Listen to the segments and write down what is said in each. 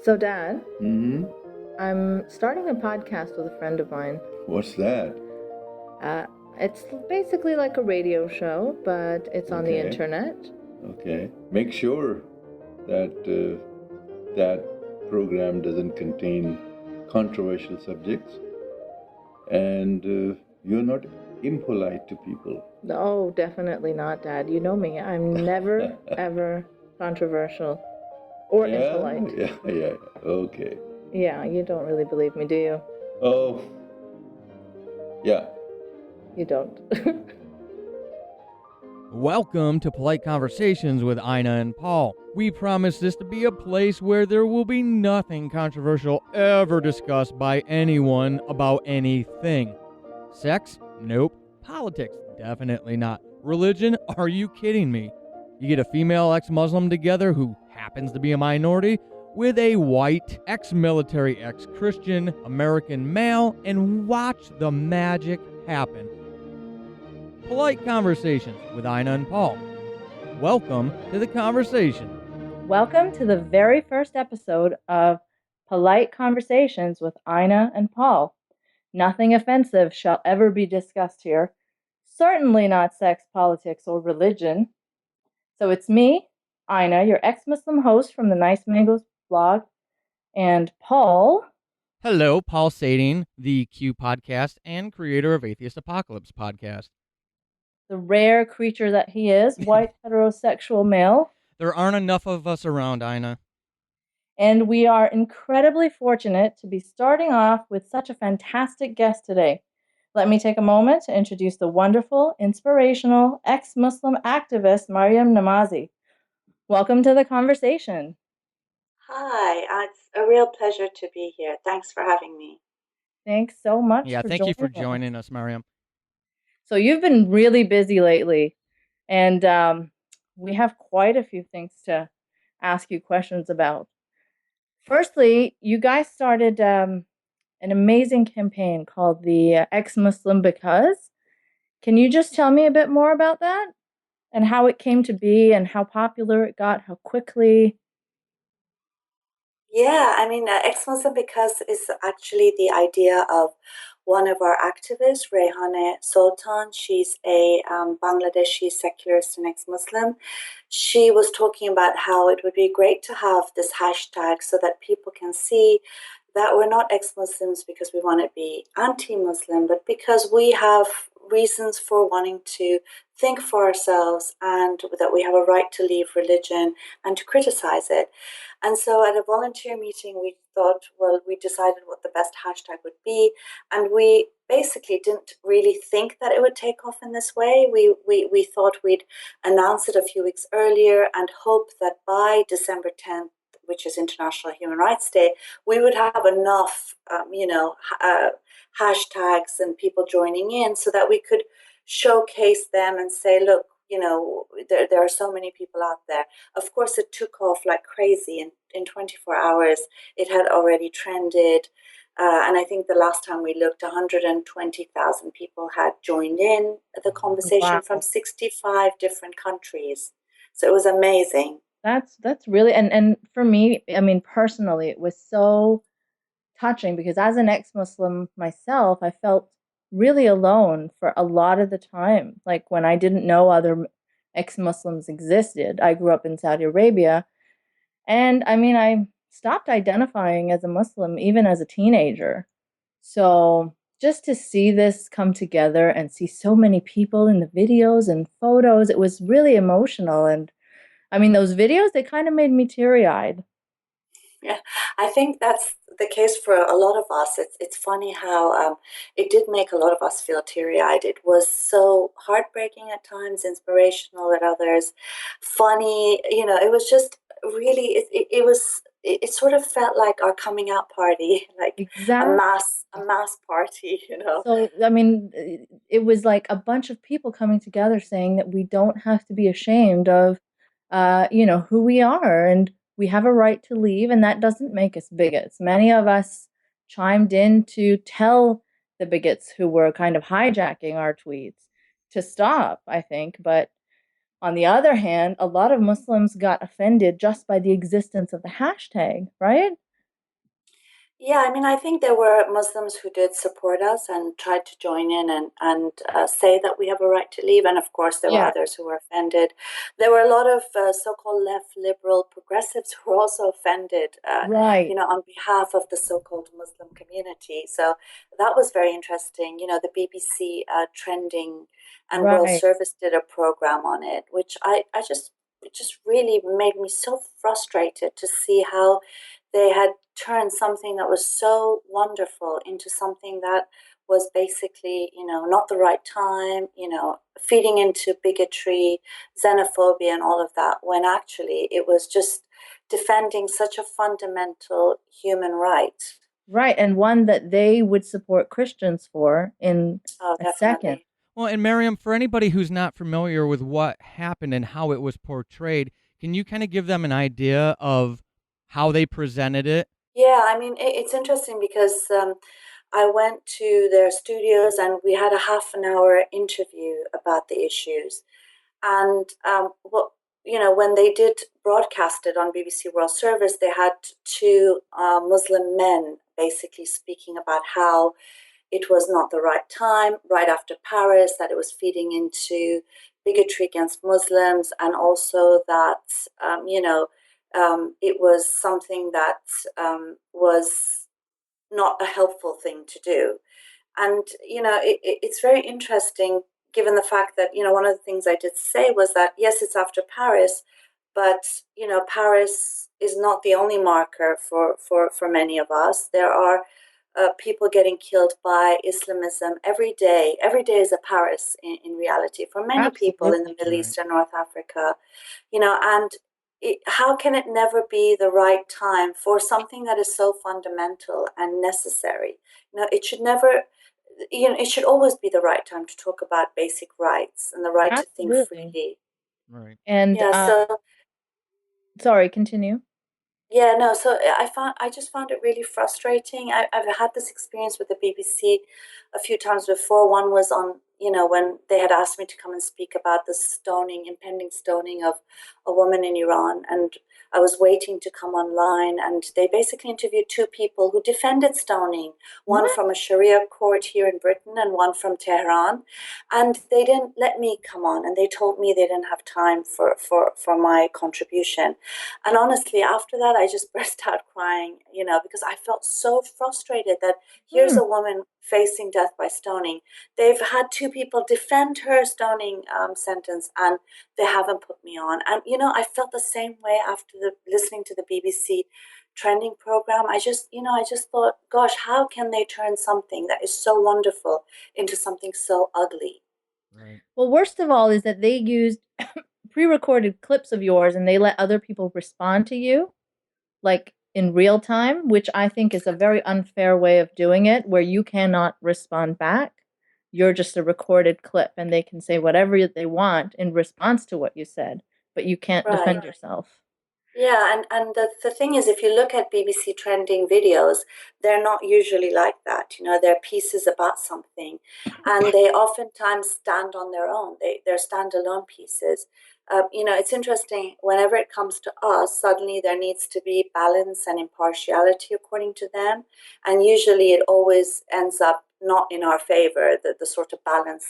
So, Dad, Mm-hmm. I'm starting a podcast with a friend of mine. What's that? It's basically like a radio show, but it's on the Okay. internet. Okay. Make sure that that program doesn't contain controversial subjects, and you're not impolite to people. No, definitely not, Dad. You know me. I'm never, ever controversial or impolite. Yeah. Okay. Yeah, you don't really believe me, do you? Oh, yeah. You don't. Welcome to Polite Conversations with Eiynah and Paul. We promise this to be a place where there will be nothing controversial ever discussed by anyone about anything. Sex? Nope. Politics? Definitely not. Religion? Are you kidding me? You get a female ex-Muslim together who happens to be a minority with a white, ex-military, ex-Christian American male and watch the magic happen. Polite Conversations with Eiynah and Paul. Welcome to the conversation. Welcome to the very first episode of Polite Conversations with Eiynah and Paul. Nothing offensive shall ever be discussed here. Certainly not sex, politics, or religion. So it's me, Eiynah, your ex-Muslim host from the Nice Mangoes blog, and Paul. Hello, Paul Sading, the Q podcast and creator of Atheist Apocalypse podcast. The rare creature that he is, white heterosexual male. There aren't enough of us around, Eiynah. And we are incredibly fortunate to be starting off with such a fantastic guest today. Let me take a moment to introduce the wonderful, inspirational, ex-Muslim activist, Maryam and Namazie. Welcome to the conversation. Hi, it's a real pleasure to be here. Thanks for having me. Thanks so much Yeah, for thank you for joining us. joining us, Maryam. So you've been really busy lately, and we have quite a few things to ask you questions about. Firstly, you guys started an amazing campaign called the ExMuslimbecause. Can you just tell me a bit more about that and how it came to be and how popular it got, how quickly? Yeah, ExMuslimbecause is actually the idea of one of our activists, Rehane Sultan. She's a Bangladeshi secularist and ex-Muslim. She was talking about how it would be great to have this hashtag so that people can see that we're not ex-Muslims because we want to be anti-Muslim, but because we have reasons for wanting to think for ourselves and that we have a right to leave religion and to criticize it. And so at a volunteer meeting, we thought, well, we decided what the best hashtag would be. And we basically didn't really think that it would take off in this way. We thought we'd announce it a few weeks earlier and hope that by December 10th, which is International Human Rights Day, we would have enough, hashtags and people joining in so that we could showcase them and say, look, there are so many people out there. Of course, it took off like crazy. In 24 hours, it had already trended. And I think the last time we looked, 120,000 people had joined in the conversation. Wow. From 65 different countries. So it was amazing. That's really, and for me, I mean, personally, it was so touching because as an ex-Muslim myself, I felt really alone for a lot of the time. Like when I didn't know other ex-Muslims existed. I grew up in Saudi Arabia, and I mean, I stopped identifying as a Muslim even as a teenager. So just to see this come together and see so many people in the videos and photos, it was really emotional. And I mean, those videos, they kind of made me teary-eyed. Yeah, I think that's the case for a lot of us. It's funny how it did make a lot of us feel teary-eyed. It was so heartbreaking at times, inspirational at others, funny. It was just really. It sort of felt like our coming out party, like Exactly. a mass party. So, I mean, it was like a bunch of people coming together saying that we don't have to be ashamed of, who we are, and we have a right to leave, and that doesn't make us bigots. Many of us chimed in to tell the bigots who were kind of hijacking our tweets to stop, I think. But on the other hand, a lot of Muslims got offended just by the existence of the hashtag, right? Yeah, I mean, I think there were Muslims who did support us and tried to join in and say that we have a right to leave. And of course, there were Yeah, others who were offended. There were a lot of so-called left liberal progressives who were also offended, right, on behalf of the so-called Muslim community. So that was very interesting. The BBC Trending and World right. Service did a program on it, which it just really made me so frustrated to see how they had turned something that was so wonderful into something that was basically, not the right time, feeding into bigotry, xenophobia, and all of that, when actually it was just defending such a fundamental human right. Right, and one that they would support Christians for in Oh, a second. definitely. Well, and Miriam, for anybody who's not familiar with what happened and how it was portrayed, can you kind of give them an idea of how they presented it? Yeah, I mean, it's interesting because I went to their studios and we had a half an hour interview about the issues. And when they did broadcast it on BBC World Service, they had two Muslim men basically speaking about how it was not the right time, right after Paris, that it was feeding into bigotry against Muslims, and also that it was something that was not a helpful thing to do. And it's very interesting, given the fact that one of the things I did say was that yes, it's after Paris, but Paris is not the only marker for many of us. There are people getting killed by Islamism every day. Every day is a Paris in reality for many people in the Absolutely. Middle Right. East and North Africa. And how can it never be the right time for something that is so fundamental and necessary? It should never, it should always be the right time to talk about basic rights and the right to think Absolutely. freely. Right. And Yeah, so sorry, continue. yeah, no. So I just found it really frustrating. I've had this experience with the BBC a few times before. One was on, when they had asked me to come and speak about the impending stoning of a woman in Iran, and I was waiting to come online, and they basically interviewed two people who defended stoning, one What? from a Sharia court here in Britain and one from Tehran, and they didn't let me come on, and they told me they didn't have time for my contribution. And honestly, after that, I just burst out crying, because I felt so frustrated that here's Hmm. a woman facing death by stoning. They've had two people defend her stoning sentence, and they haven't put me on. And, I felt the same way after listening to the BBC trending program. I just thought, gosh, how can they turn something that is so wonderful into something so ugly? Right. Well, worst of all is that they used pre-recorded clips of yours and they let other people respond to you, like in real time, which I think is a very unfair way of doing it, where you cannot respond back. You're just a recorded clip and they can say whatever they want in response to what you said, but you can't Right. defend yourself. Yeah, and the thing is, if you look at BBC trending videos, they're not usually like that. They're pieces about something, and they oftentimes stand on their own. They're standalone pieces. It's interesting. Whenever it comes to us, suddenly there needs to be balance and impartiality according to them, and usually it always ends up not in our favor. The sort of balance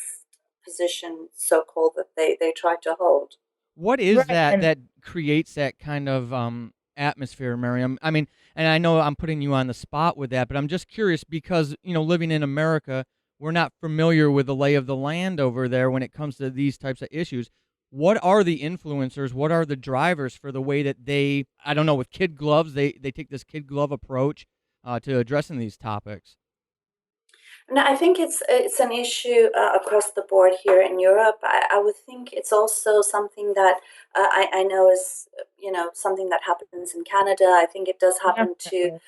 position, so called, that they try to hold. What is Right. that And that creates that kind of atmosphere, Miriam? I mean, and I know I'm putting you on the spot with that, but I'm just curious because, living in America, we're not familiar with the lay of the land over there when it comes to these types of issues. What are the influencers? What are the drivers for the way that they, I don't know, with kid gloves, they take this kid glove approach to addressing these topics? No, I think it's an issue across the board here in Europe. I would think it's also something that I know is something that happens in Canada. I think it does happen to definitely.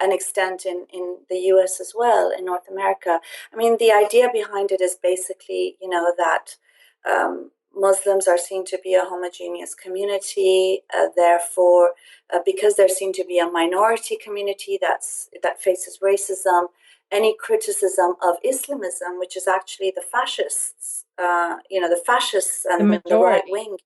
an extent in the U.S. as well, in North America. I mean, the idea behind it is basically that Muslims are seen to be a homogeneous community. Therefore, because they're seen to be a minority community that faces racism, any criticism of Islamism, which is actually the fascists, the fascists The and the right majority. wing.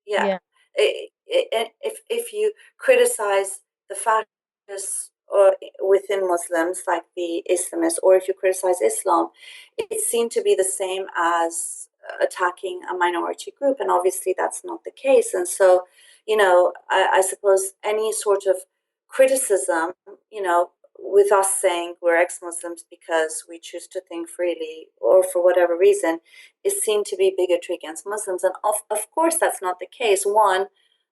Yeah, Yeah. if you criticize the fascists or within Muslims, like the Islamists, or if you criticize Islam, it's seen to be the same as attacking a minority group, and obviously that's not the case. And so, I suppose any sort of criticism, with us saying we're ex-Muslims because we choose to think freely or for whatever reason, is seen to be bigotry against Muslims. And of course, that's not the case. One,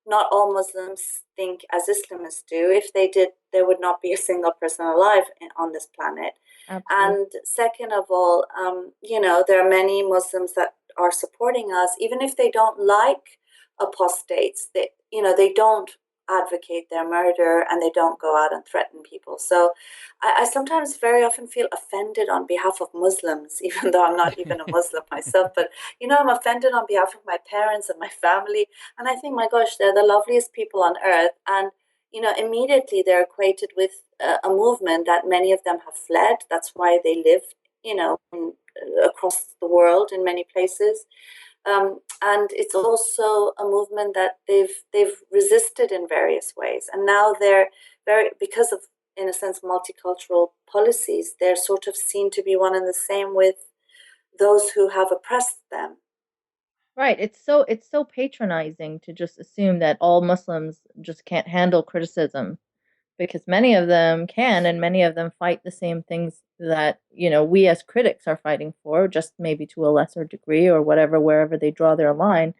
not all Muslims think as Islamists do. If they did, there would not be a single person alive on this planet. Absolutely. And second of all, there are many Muslims that are supporting us, even if they don't like apostates. They don't advocate their murder, and they don't go out and threaten people. So I sometimes very often feel offended on behalf of Muslims, even though I'm not even a Muslim myself. But, I'm offended on behalf of my parents and my family. And I think, my gosh, they're the loveliest people on earth. And, immediately they're equated with a movement that many of them have fled. That's why they live, across the world in many places. And it's also a movement that they've resisted in various ways, and now they're because of, in a sense, multicultural policies. They're sort of seen to be one and the same with those who have oppressed them. Right. It's so patronizing to just assume that all Muslims just can't handle criticism, because many of them can, and many of them fight the same things that, we as critics are fighting for, just maybe to a lesser degree or whatever, wherever they draw their line.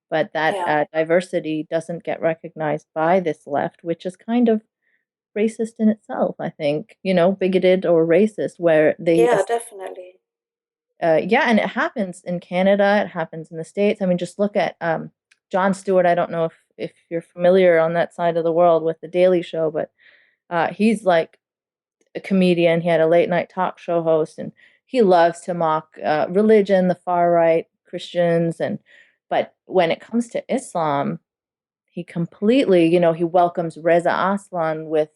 But that Yeah, diversity doesn't get recognized by this left, which is kind of racist in itself, I think, bigoted or racist, where they yeah, definitely. yeah, and it happens in Canada, it happens in the States. I mean, just look at Jon Stewart. I don't know if you're familiar on that side of the world with the Daily Show, but he's like a comedian. He had a late night talk show host, and he loves to mock religion, the far right, Christians, but when it comes to Islam, he completely, he welcomes Reza Aslan with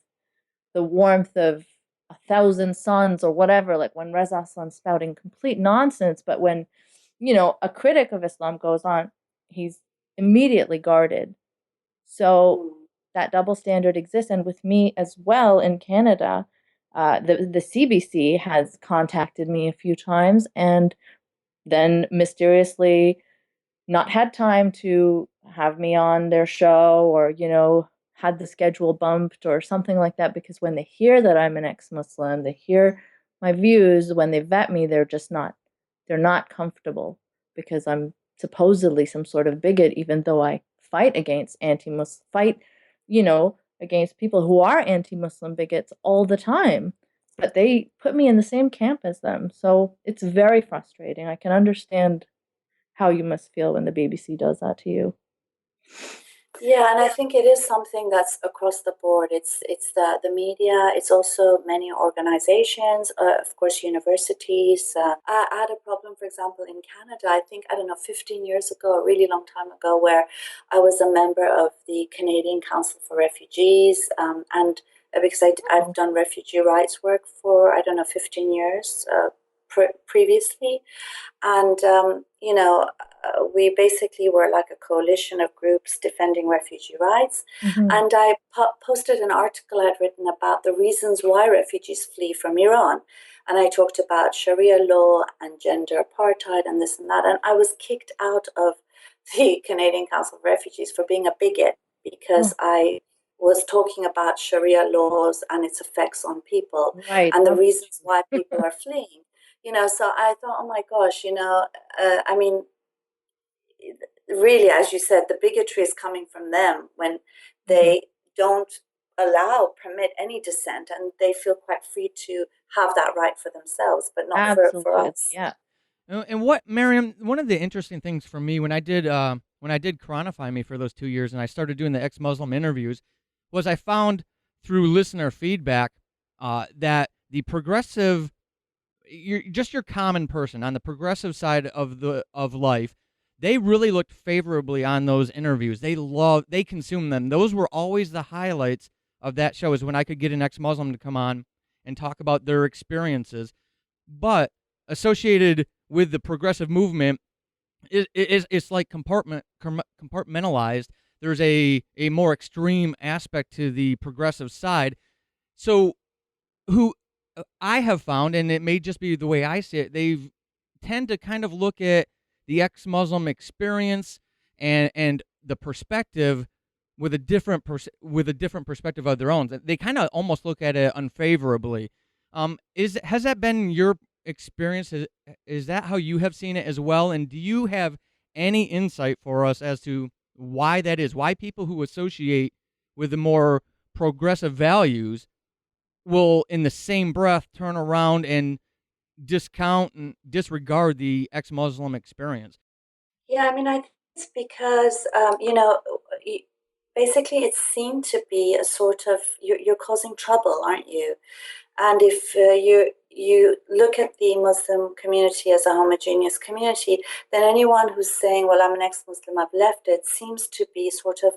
the warmth of a thousand suns or whatever, like when Reza Aslan's spouting complete nonsense. But when, a critic of Islam goes on, he's immediately guarded. So Mm. that double standard exists. And with me as well in Canada, the CBC has contacted me a few times and then mysteriously not had time to have me on their show, or, had the schedule bumped or something like that, because when they hear that I'm an ex-Muslim, they hear my views, when they vet me, they're not comfortable, because I'm supposedly some sort of bigot, even though I fight against anti-Muslim, against people who are anti-Muslim bigots all the time. But they put me in the same camp as them. So it's very frustrating. I can understand how you must feel when the BBC does that to you. Yeah, and I think it is something that's across the board. It's the media. It's also many organizations, of course, universities. I had a problem, for example, in Canada. I think, I don't know, 15 years ago, a really long time ago, where I was a member of the Canadian Council for Refugees, and because I've done refugee rights work for, I don't know, 15 years previously. And, we basically were like a coalition of groups defending refugee rights. Mm-hmm. And I posted an article I'd written about the reasons why refugees flee from Iran. And I talked about Sharia law and gender apartheid and this and that. And I was kicked out of the Canadian Council of Refugees for being a bigot, because Oh, I was talking about Sharia laws and its effects on people right. and the reasons why people are fleeing. So I thought, oh my gosh, I mean, really, as you said, the bigotry is coming from them when Mhm. they don't permit any dissent, and they feel quite free to have that right for themselves, but not for Absolutely. us. Yeah. And what, Maryam, one of the interesting things for me when I did Chronify Me for those 2 years and I started doing the ex-Muslim interviews, was I found through listener feedback that the progressive, your common person on the progressive side of life, they really looked favorably on those interviews. They consumed them. Those were always the highlights of that show, is when I could get an ex-Muslim to come on and talk about their experiences. But associated with the progressive movement it's like compartmentalized. There's a more extreme aspect to the progressive side. So who I have found, and it may just be the way I see it, they tend to kind of look at the ex-Muslim experience and the perspective with a different perspective of their own. They kind of almost look at it unfavorably. Has that been your experience? Is that how you have seen it as well? And do you have any insight for us as to why that is? Why people who associate with the more progressive values will, in the same breath, turn around and discount and disregard the ex-Muslim experience? Yeah, I mean, I think it's because, y- basically it's seen to be a sort of, you're causing trouble, aren't you? And if you look at the Muslim community as a homogeneous community, then anyone who's saying, well, I'm an ex-Muslim, I've left it, seems to be sort of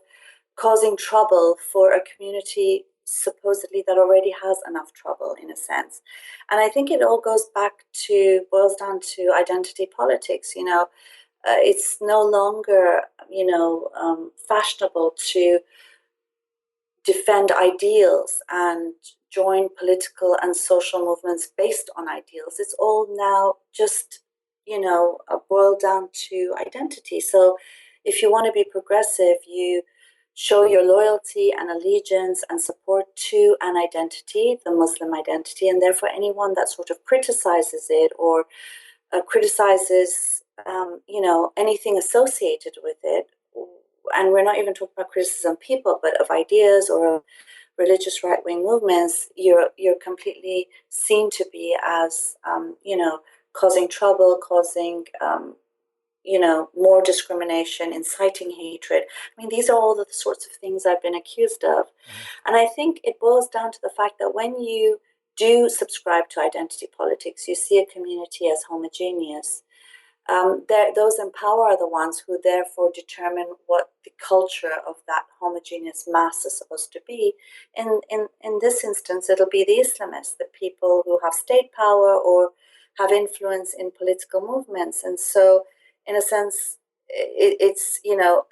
causing trouble for a community supposedly that already has enough trouble in a sense. And I think it all boils down to identity politics. It's no longer, fashionable to defend ideals and join political and social movements based on ideals. It's all now just, boiled down to identity. So if you want to be progressive, you show your loyalty and allegiance and support to an identity, the Muslim identity, and therefore anyone that sort of criticizes it or criticizes, anything associated with it, and we're not even talking about criticism of people, but of ideas or of religious right-wing movements, you're completely seen to be as, causing trouble, causing, more discrimination, inciting hatred. I mean, these are all the sorts of things I've been accused of. And I think it boils down to the fact that when you do subscribe to identity politics, you see a community as homogeneous. Those in power are the ones who therefore determine what the culture of that homogeneous mass is supposed to be. In this instance, it'll be the Islamists, the people who have state power or have influence in political movements. And so, in a sense, it's,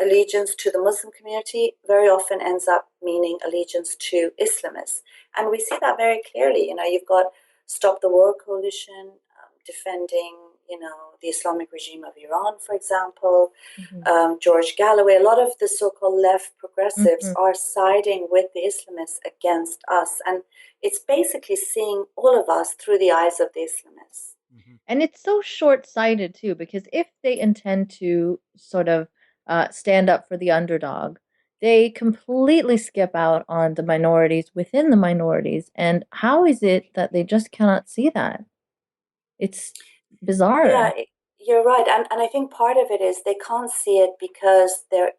allegiance to the Muslim community very often ends up meaning allegiance to Islamists. And we see that very clearly. You've got Stop the War Coalition defending, the Islamic regime of Iran, for example, George Galloway. A lot of the so-called left progressives are siding with the Islamists against us. And it's basically seeing all of us through the eyes of the Islamists. And it's so short-sighted too, because if they intend to sort of stand up for the underdog, they completely skip out on the minorities within the minorities. And how is it that they just cannot see that? It's bizarre. Yeah, you're right. And I think part of it is they can't see it because the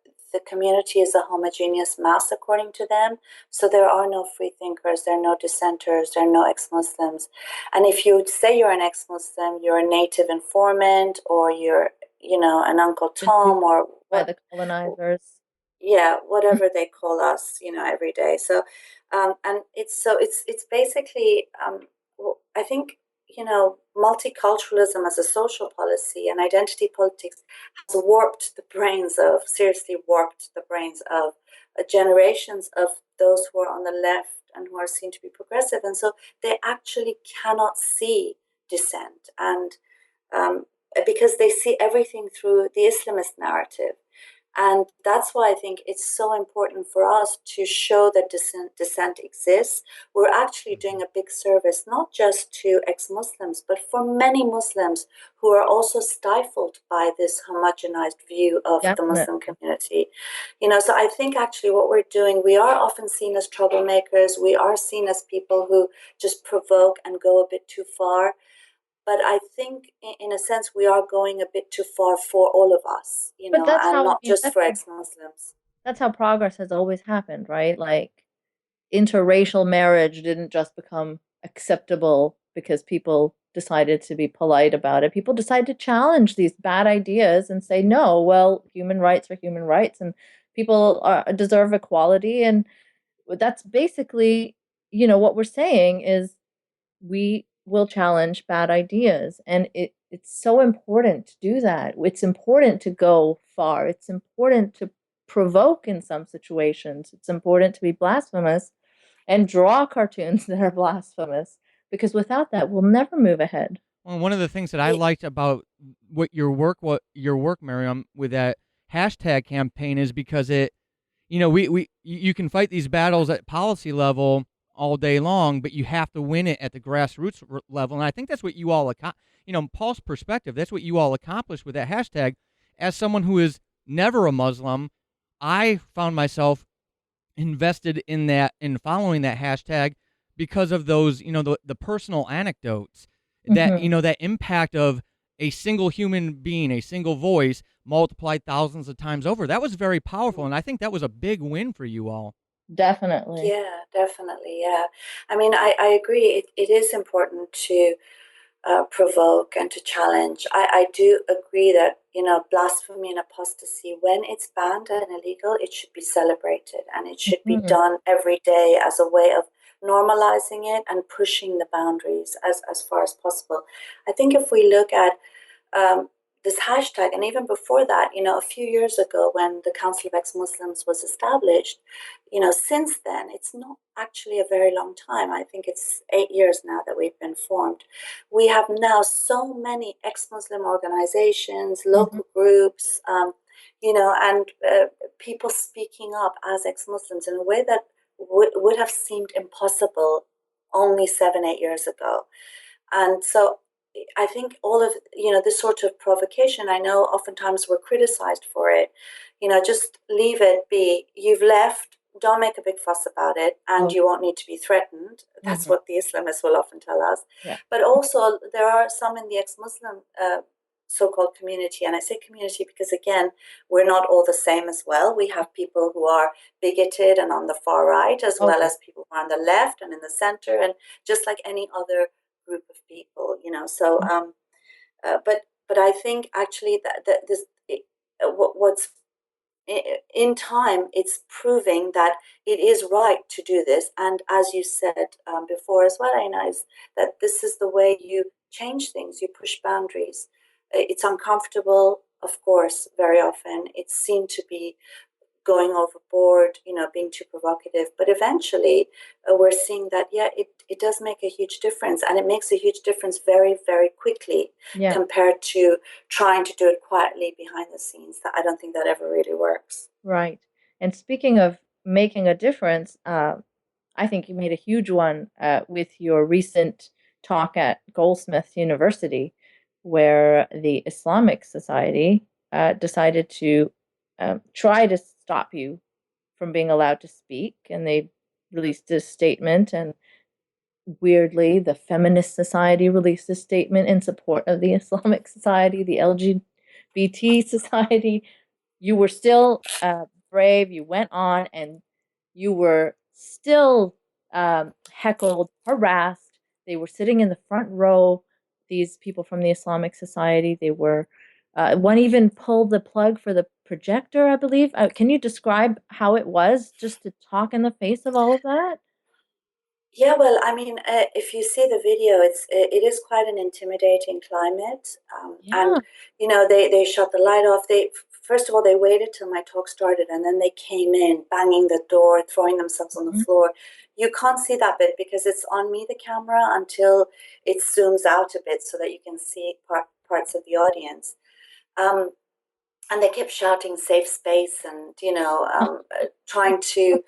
community is a homogeneous mass according to them. So there are no free thinkers, there are no dissenters, there are no ex-Muslims. And if you say you're an ex-Muslim, you're a native informant or you're, an Uncle Tom or by the colonizers. Yeah, whatever they call us, every day. So, and it's basically, I think, multiculturalism as a social policy and identity politics has seriously warped the brains of generations of those who are on the left and who are seen to be progressive. And so they actually cannot see dissent. And because they see everything through the Islamist narrative. And that's why I think it's so important for us to show that dissent exists. We're actually doing a big service, not just to ex-Muslims, but for many Muslims who are also stifled by this homogenized view of the Muslim community. So I think actually what we're doing, we are often seen as troublemakers. We are seen as people who just provoke and go a bit too far. But I think, in a sense, we are going a bit too far for all of us, and not just for ex-Muslims. That's how progress has always happened, right? Like, interracial marriage didn't just become acceptable because people decided to be polite about it. People decided to challenge these bad ideas and say, no, well, human rights are human rights, and people deserve equality. And that's basically, what we're saying is we will challenge bad ideas. And it's so important to do that. It's important to go far. It's important to provoke in some situations. It's important to be blasphemous. and draw cartoons that are blasphemous, because without that, we'll never move ahead. Well, one of the things that I liked about what your work, Maryam, with that hashtag campaign is because it, you can fight these battles at policy level all day long, but you have to win it at the grassroots level. And I think that's what you all, Paul's perspective, that's what you all accomplished with that hashtag. As someone who is never a Muslim, I found myself invested in following that hashtag because of those, the personal anecdotes that, that impact of a single human being, a single voice multiplied thousands of times over. That was very powerful. And I think that was a big win for you all. Definitely. Yeah, definitely. Yeah. I mean, I agree. It is important to provoke and to challenge. I do agree that, blasphemy and apostasy, when it's banned and illegal, it should be celebrated, and it should be done every day as a way of normalizing it and pushing the boundaries as far as possible. I think if we look at this hashtag, and even before that, a few years ago when the Council of Ex-Muslims was established, since then, it's not actually a very long time. I think it's 8 years now that we've been formed. We have now so many ex-Muslim organizations, local groups, and people speaking up as ex-Muslims in a way that would have seemed impossible only 7, 8 years ago. And so I think all of, this sort of provocation, I know oftentimes we're criticized for it, just leave it be. You've left, don't make a big fuss about it, and you won't need to be threatened. That's what the Islamists will often tell us. Yeah. But also there are some in the ex-Muslim so-called community, and I say community because, again, we're not all the same as well. We have people who are bigoted and on the far right, as well as people who are on the left and in the center, and just like any other group of people, so but I think actually that this what's in time, it's proving that it is right to do this, and as you said before as well, Eiynah, is that this is the way you change things, you push boundaries. It's uncomfortable, of course. Very often it's seen to be going overboard, being too provocative. But eventually we're seeing that, it does make a huge difference. And it makes a huge difference very, very quickly compared to trying to do it quietly behind the scenes. I don't think that ever really works. Right. And speaking of making a difference, I think you made a huge one with your recent talk at Goldsmith University, where the Islamic Society decided to try to stop you from being allowed to speak, and they released a statement, and weirdly the Feminist Society released a statement in support of the Islamic Society, the LGBT Society. You were still brave, you went on, and you were still heckled, harassed. They were sitting in the front row, these people from the Islamic Society. They were one even pulled the plug for the projector, I believe. Can you describe how it was just to talk in the face of all of that? Yeah, well, I mean, if you see the video, it is quite an intimidating climate, and they shut the light off. They first of all they waited till my talk started, and then they came in, banging the door, throwing themselves on the floor. You can't see that bit because it's on me, the camera, until it zooms out a bit so that you can see parts of the audience. And they kept shouting "safe space" and trying to.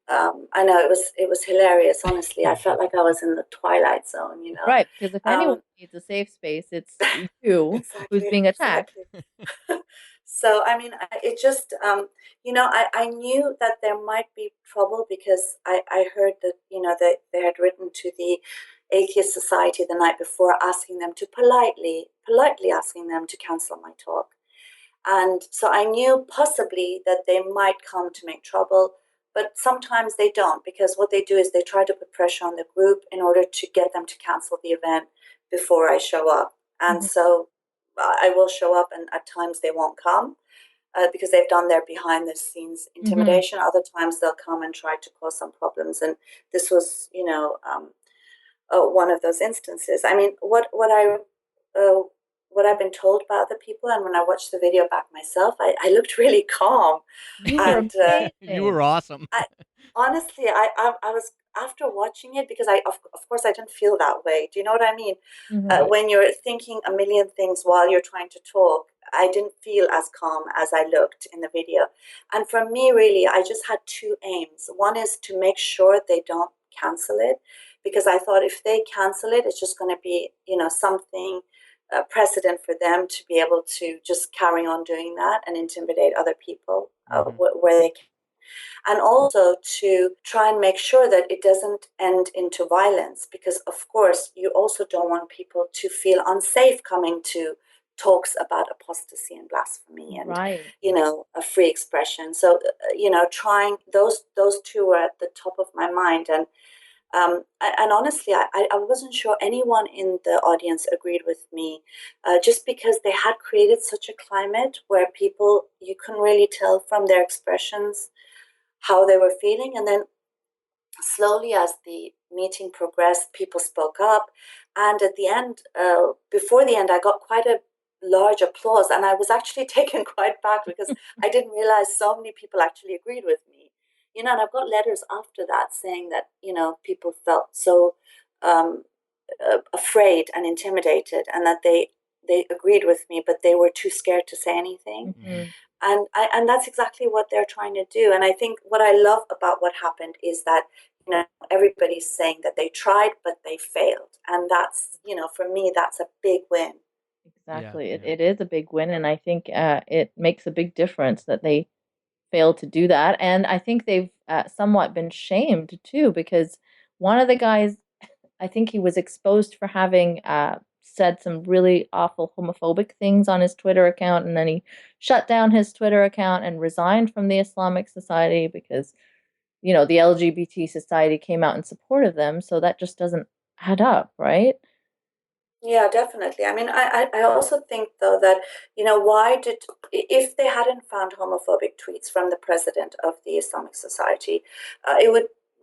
I know it was hilarious. Honestly, I felt like I was in the Twilight Zone. Right, because if anyone needs a safe space, it's you who's being attacked. Exactly. So I mean, it just I knew that there might be trouble because I heard that they had written to the Atheist Society the night before, asking them to politely asking them to cancel my talk. And so I knew possibly that they might come to make trouble, but sometimes they don't, because what they do is they try to put pressure on the group in order to get them to cancel the event before I show up. And so I will show up, and at times they won't come because they've done their behind the scenes intimidation. Other times they'll come and try to cause some problems. And this was, one of those instances. I mean, what I've been told by other people, and when I watched the video back myself, I looked really calm. You were You were awesome. honestly, I was after watching it because of course I didn't feel that way. Do you know what I mean? Hmm. When you're thinking a million things while you're trying to talk, I didn't feel as calm as I looked in the video. And for me, really, I just had two aims. One is to make sure they don't cancel it, because I thought if they cancel it, it's just going to be, something precedent for them to be able to just carry on doing that and intimidate other people where they, and also to try and make sure that it doesn't end into violence, because of course you also don't want people to feel unsafe coming to talks about apostasy and blasphemy and Right. a free expression. So trying those two were at the top of my mind. And honestly, I wasn't sure anyone in the audience agreed with me, just because they had created such a climate where people, you couldn't really tell from their expressions how they were feeling. And then slowly, as the meeting progressed, people spoke up. And at the end, before the end, I got quite a large applause. And I was actually taken quite back because I didn't realize so many people actually agreed with me. And I've got letters after that saying that, people felt so afraid and intimidated, and that they agreed with me, but they were too scared to say anything. Hmm. And that's exactly what they're trying to do. And I think what I love about what happened is that everybody's saying that they tried but they failed, and that's, for me, that's a big win. Yeah, Exactly. It, yeah. it is a big win, and I think it makes a big difference that they failed to do that. And I think they've somewhat been shamed too, because one of the guys, I think he was exposed for having said some really awful homophobic things on his Twitter account, and then he shut down his Twitter account and resigned from the Islamic Society because, the LGBT society came out in support of them. So that just doesn't add up, right? Yeah, definitely. I mean, I also think though that, why did, if they hadn't found homophobic tweets from the president of the Islamic Society,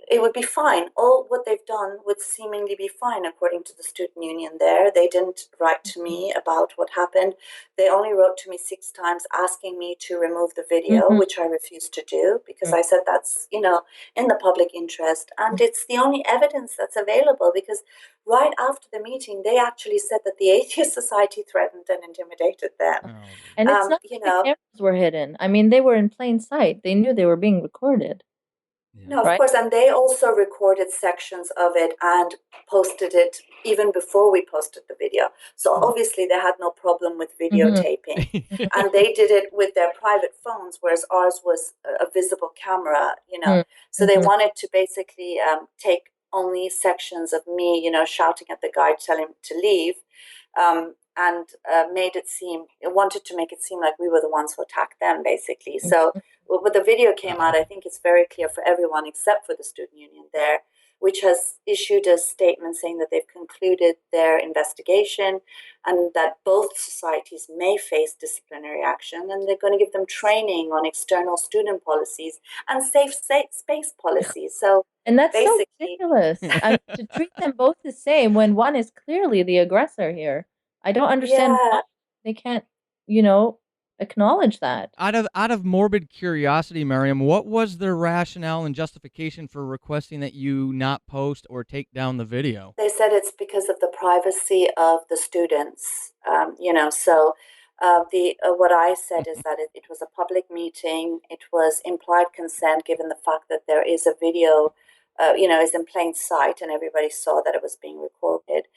it would be fine. All what they've done would seemingly be fine according to the student union there. They didn't write to me about what happened. They only wrote to me 6 times asking me to remove the video, Mm-hmm. which I refused to do because I said that's, in the public interest, and it's the only evidence that's available, because right after the meeting, they actually said that the Atheist Society threatened and intimidated them. Oh, And it's not like the cameras were hidden. I mean, they were in plain sight. They knew they were being recorded, yeah. No, of right? course, and they also recorded sections of it and posted it even before we posted the video. So obviously, they had no problem with Mm-hmm. videotaping, and they did it with their private phones, whereas ours was a visible camera. So they Mm-hmm. wanted to basically take only sections of me, shouting at the guy, telling him to leave, and wanted to make it seem like we were the ones who attacked them, basically. So when the video came out, I think it's very clear for everyone except for the student union there, which has issued a statement saying that they've concluded their investigation and that both societies may face disciplinary action, and they're going to give them training on external student policies and safe space policies. So And that's so basically, ridiculous. I mean, to treat them both the same when one is clearly the aggressor here. I don't understand why yeah, they can't, you know, acknowledge that. Out of morbid curiosity, Maryam, what was their rationale and justification for requesting that you not post or take down the video? they said it's because of the privacy of the students. So the what I said is that it was a public meeting. It was implied consent, given the fact that there is a video, is in plain sight, and everybody saw that it was being recorded.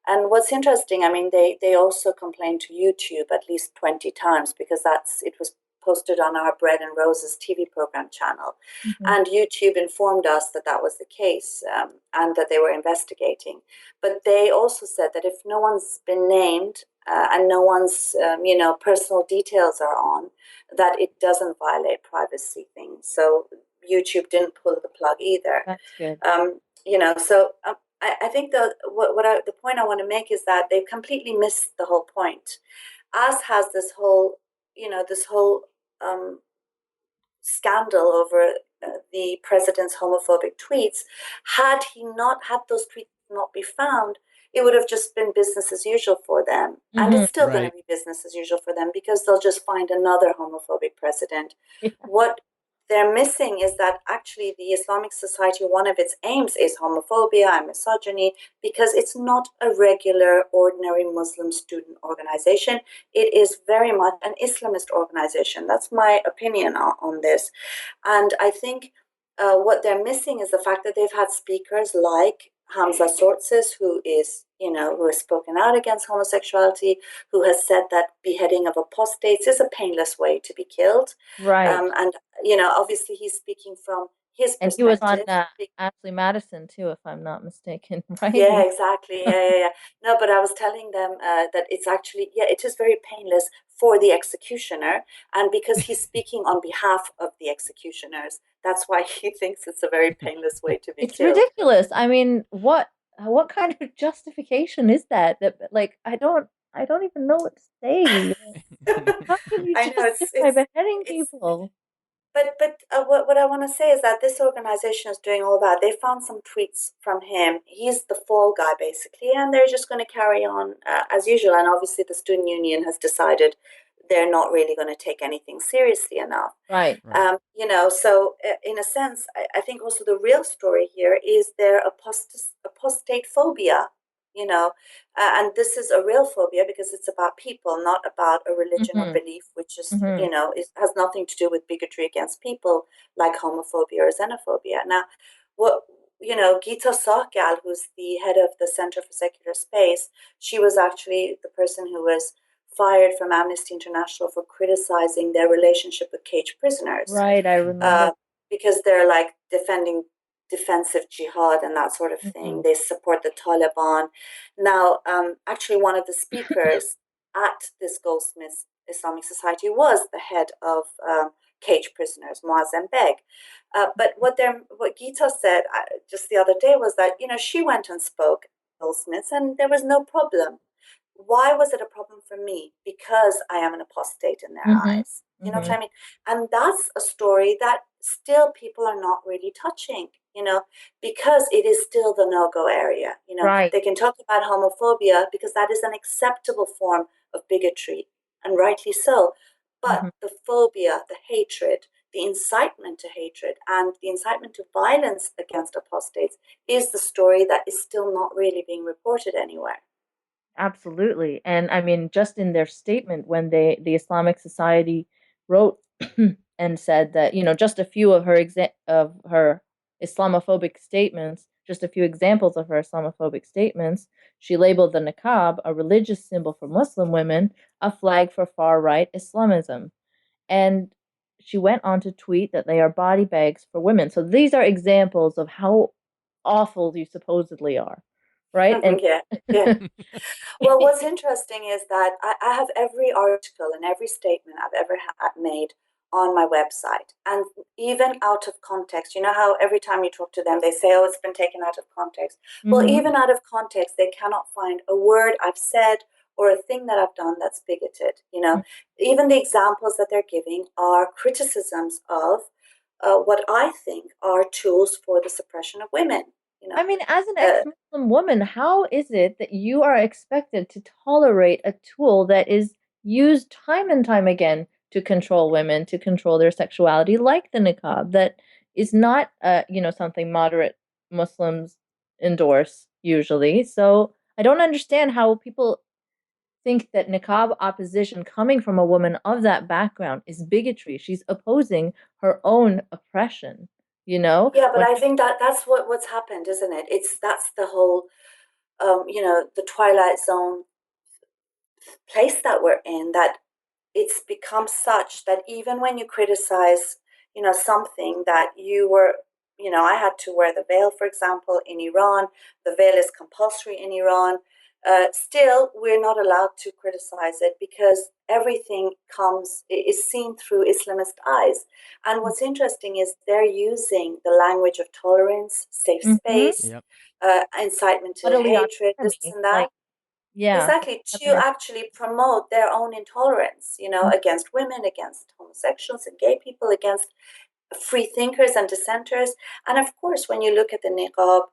And what's interesting, I mean, they also complained to YouTube at least 20 times, because it was posted on our Bread and Roses TV program channel. Hmm. And YouTube informed us that that was the case, and that they were investigating. But they also said that if no one's been named, and no one's, personal details are on, that it doesn't violate privacy things. So YouTube didn't pull the plug either. That's good. So I think the point I want to make is that they completely missed the whole point, as has this whole um, scandal over the president's homophobic tweets. Had those tweets not be found, it would have just been business as usual for them, and Hmm. it's still going to Right. be business as usual for them, because they'll just find another homophobic president. Yeah. What they're missing is that actually the Islamic Society, one of its aims is homophobia and misogyny, because it's not a regular, ordinary Muslim student organization. It is very much an Islamist organization. That's my opinion on this. And I think what they're missing is the fact that they've had speakers like Hamza Sortzis, who is, who has spoken out against homosexuality, who has said that beheading of apostates is a painless way to be killed. Right. And, obviously he's speaking from his And he was on perspective. Ashley Madison too, if I'm not mistaken, right? Yeah, exactly. Yeah. No, but I was telling them that it's actually, it is very painless for the executioner. And because he's speaking on behalf of the executioners, that's why he thinks it's a very painless way to be It's killed. ridiculous. I mean, what kind of justification is that? That like I don't even know what to say. How can you I know justify beheading people? but what I want to say is that this organization is doing all that. They found some tweets from him. He's the fall guy basically, and they're just going to carry on as usual. And obviously, the student union has decided they're not really going to take anything seriously enough. Right. So in a sense, I think also the real story here is their apostate phobia. And this is a real phobia because it's about people, not about a religion or belief, which is, it has nothing to do with bigotry against people like homophobia or xenophobia. Now, Gita Sahgal, who's the head of the Center for Secular Space, she was actually the person who was fired from Amnesty International for criticizing their relationship with caged prisoners. Right, I remember. Because they're like defending defensive jihad and that sort of thing. They support the Taliban. Now, actually, one of the speakers at this Goldsmith Islamic Society was the head of caged prisoners, Maryam Beg. But what Gita said just the other day was that she went and spoke at Goldsmiths and there was no problem. Why was it a problem for me? Because I am an apostate in their eyes. You know what I mean? And that's a story that still people are not really touching, because it is still the no-go area. Right. They can talk about homophobia because that is an acceptable form of bigotry, and rightly so. But the phobia, the hatred, the incitement to hatred, and the incitement to violence against apostates is the story that is still not really being reported anywhere. Absolutely. And I mean, just in their statement when the Islamic Society wrote and said that, just a few of her Islamophobic statements, just a few examples of her Islamophobic statements, she labeled the niqab, a religious symbol for Muslim women, a flag for far-right Islamism. And she went on to tweet that they are body bags for women. So these are examples of how awful you supposedly are, right? And yeah. Well, what's interesting is that I have every article and every statement I've ever made on my website, and even out of context. You know how every time you talk to them, they say, "Oh, it's been taken out of context." Well, even out of context, they cannot find a word I've said or a thing that I've done that's bigoted. Even the examples that they're giving are criticisms of what I think are tools for the suppression of women. I mean, as an ex-Muslim woman, how is it that you are expected to tolerate a tool that is used time and time again to control women, to control their sexuality, like the niqab, that is not, something moderate Muslims endorse usually? So I don't understand how people think that niqab opposition coming from a woman of that background is bigotry. She's opposing her own oppression. Yeah, but I think that's what's happened, isn't it? That's the whole, the Twilight Zone place that we're in, that it's become such that even when you criticize, something that you were, I had to wear the veil, for example, in Iran. The veil is compulsory in Iran. Still, we're not allowed to criticize it because everything is seen through Islamist eyes. And what's interesting is they're using the language of tolerance, safe space, incitement to hatred, this and that. Yeah. Exactly, to actually promote their own intolerance, against women, against homosexuals and gay people, against free thinkers and dissenters. And of course, when you look at the niqab,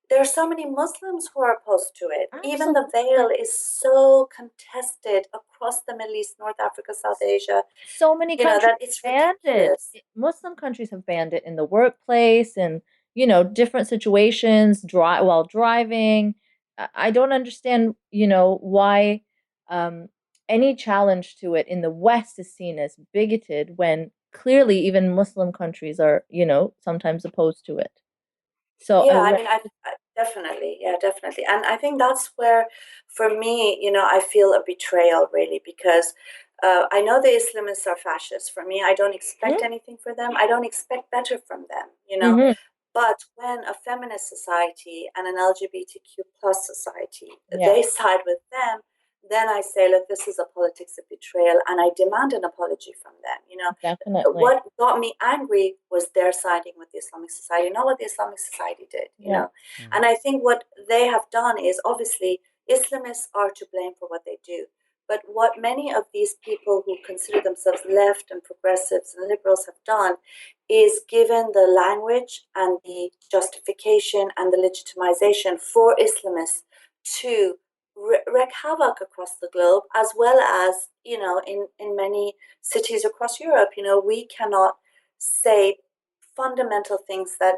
there are so many Muslims who are opposed to it. Even the Absolutely. veil is so contested across the Middle East, North Africa, South Asia, So many countries that it's banned it. ridiculous. Muslim countries have banned it in the workplace and, different situations, while driving. I don't understand, why um, any challenge to it in the West is seen as bigoted when clearly even Muslim countries are, sometimes opposed to it. So Yeah, I mean, I definitely, yeah, definitely. And I think that's where, for me, I feel a betrayal really, because I know the Islamists are fascists. For me, I don't expect anything for them. I don't expect better from them. mm-hmm. But when a feminist society and an LGBTQ plus society, Yeah, they side with them, then I say, look, this is a politics of betrayal, and I demand an apology from them. definitely. What got me angry was their siding with the Islamic Society, not what the Islamic Society did. Yeah. And I think what they have done is, obviously Islamists are to blame for what they do. But what many of these people who consider themselves left and progressives and liberals have done is given the language and the justification and the legitimization for Islamists to wreak havoc across the globe, as well as, in many cities across Europe. We cannot say fundamental things that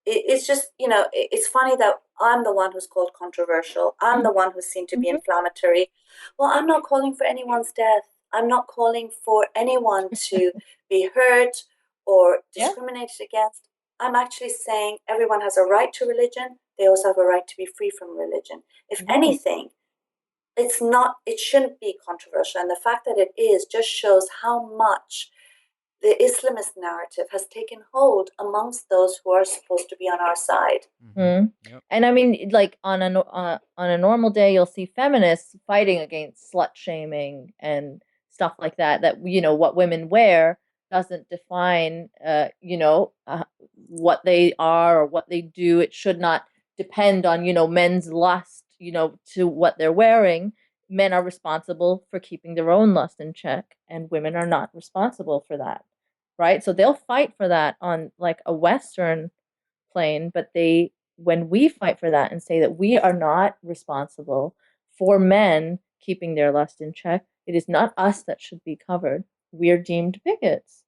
it's just, it's funny that I'm the one who's called controversial. I'm the one who's seen to be Mm-hmm. inflammatory. Well, I'm not calling for anyone's death. I'm not calling for anyone to be hurt or Yeah. discriminated against. I'm actually saying everyone has a right to religion. They also have a right to be free from religion. If Right. anything, it shouldn't be controversial. And the fact that it is just shows how much the Islamist narrative has taken hold amongst those who are supposed to be on our side. Mm. Yep. And I mean, like on a normal day, you'll see feminists fighting against slut shaming and stuff like that. That what women wear doesn't define what they are or what they do. It should not depend on men's lust to what they're wearing. Men are responsible for keeping their own lust in check, and women are not responsible for that, right? So they'll fight for that on like a Western plane, but when we fight for that and say that we are not responsible for men keeping their lust in check, it is not us that should be covered. We're deemed bigots.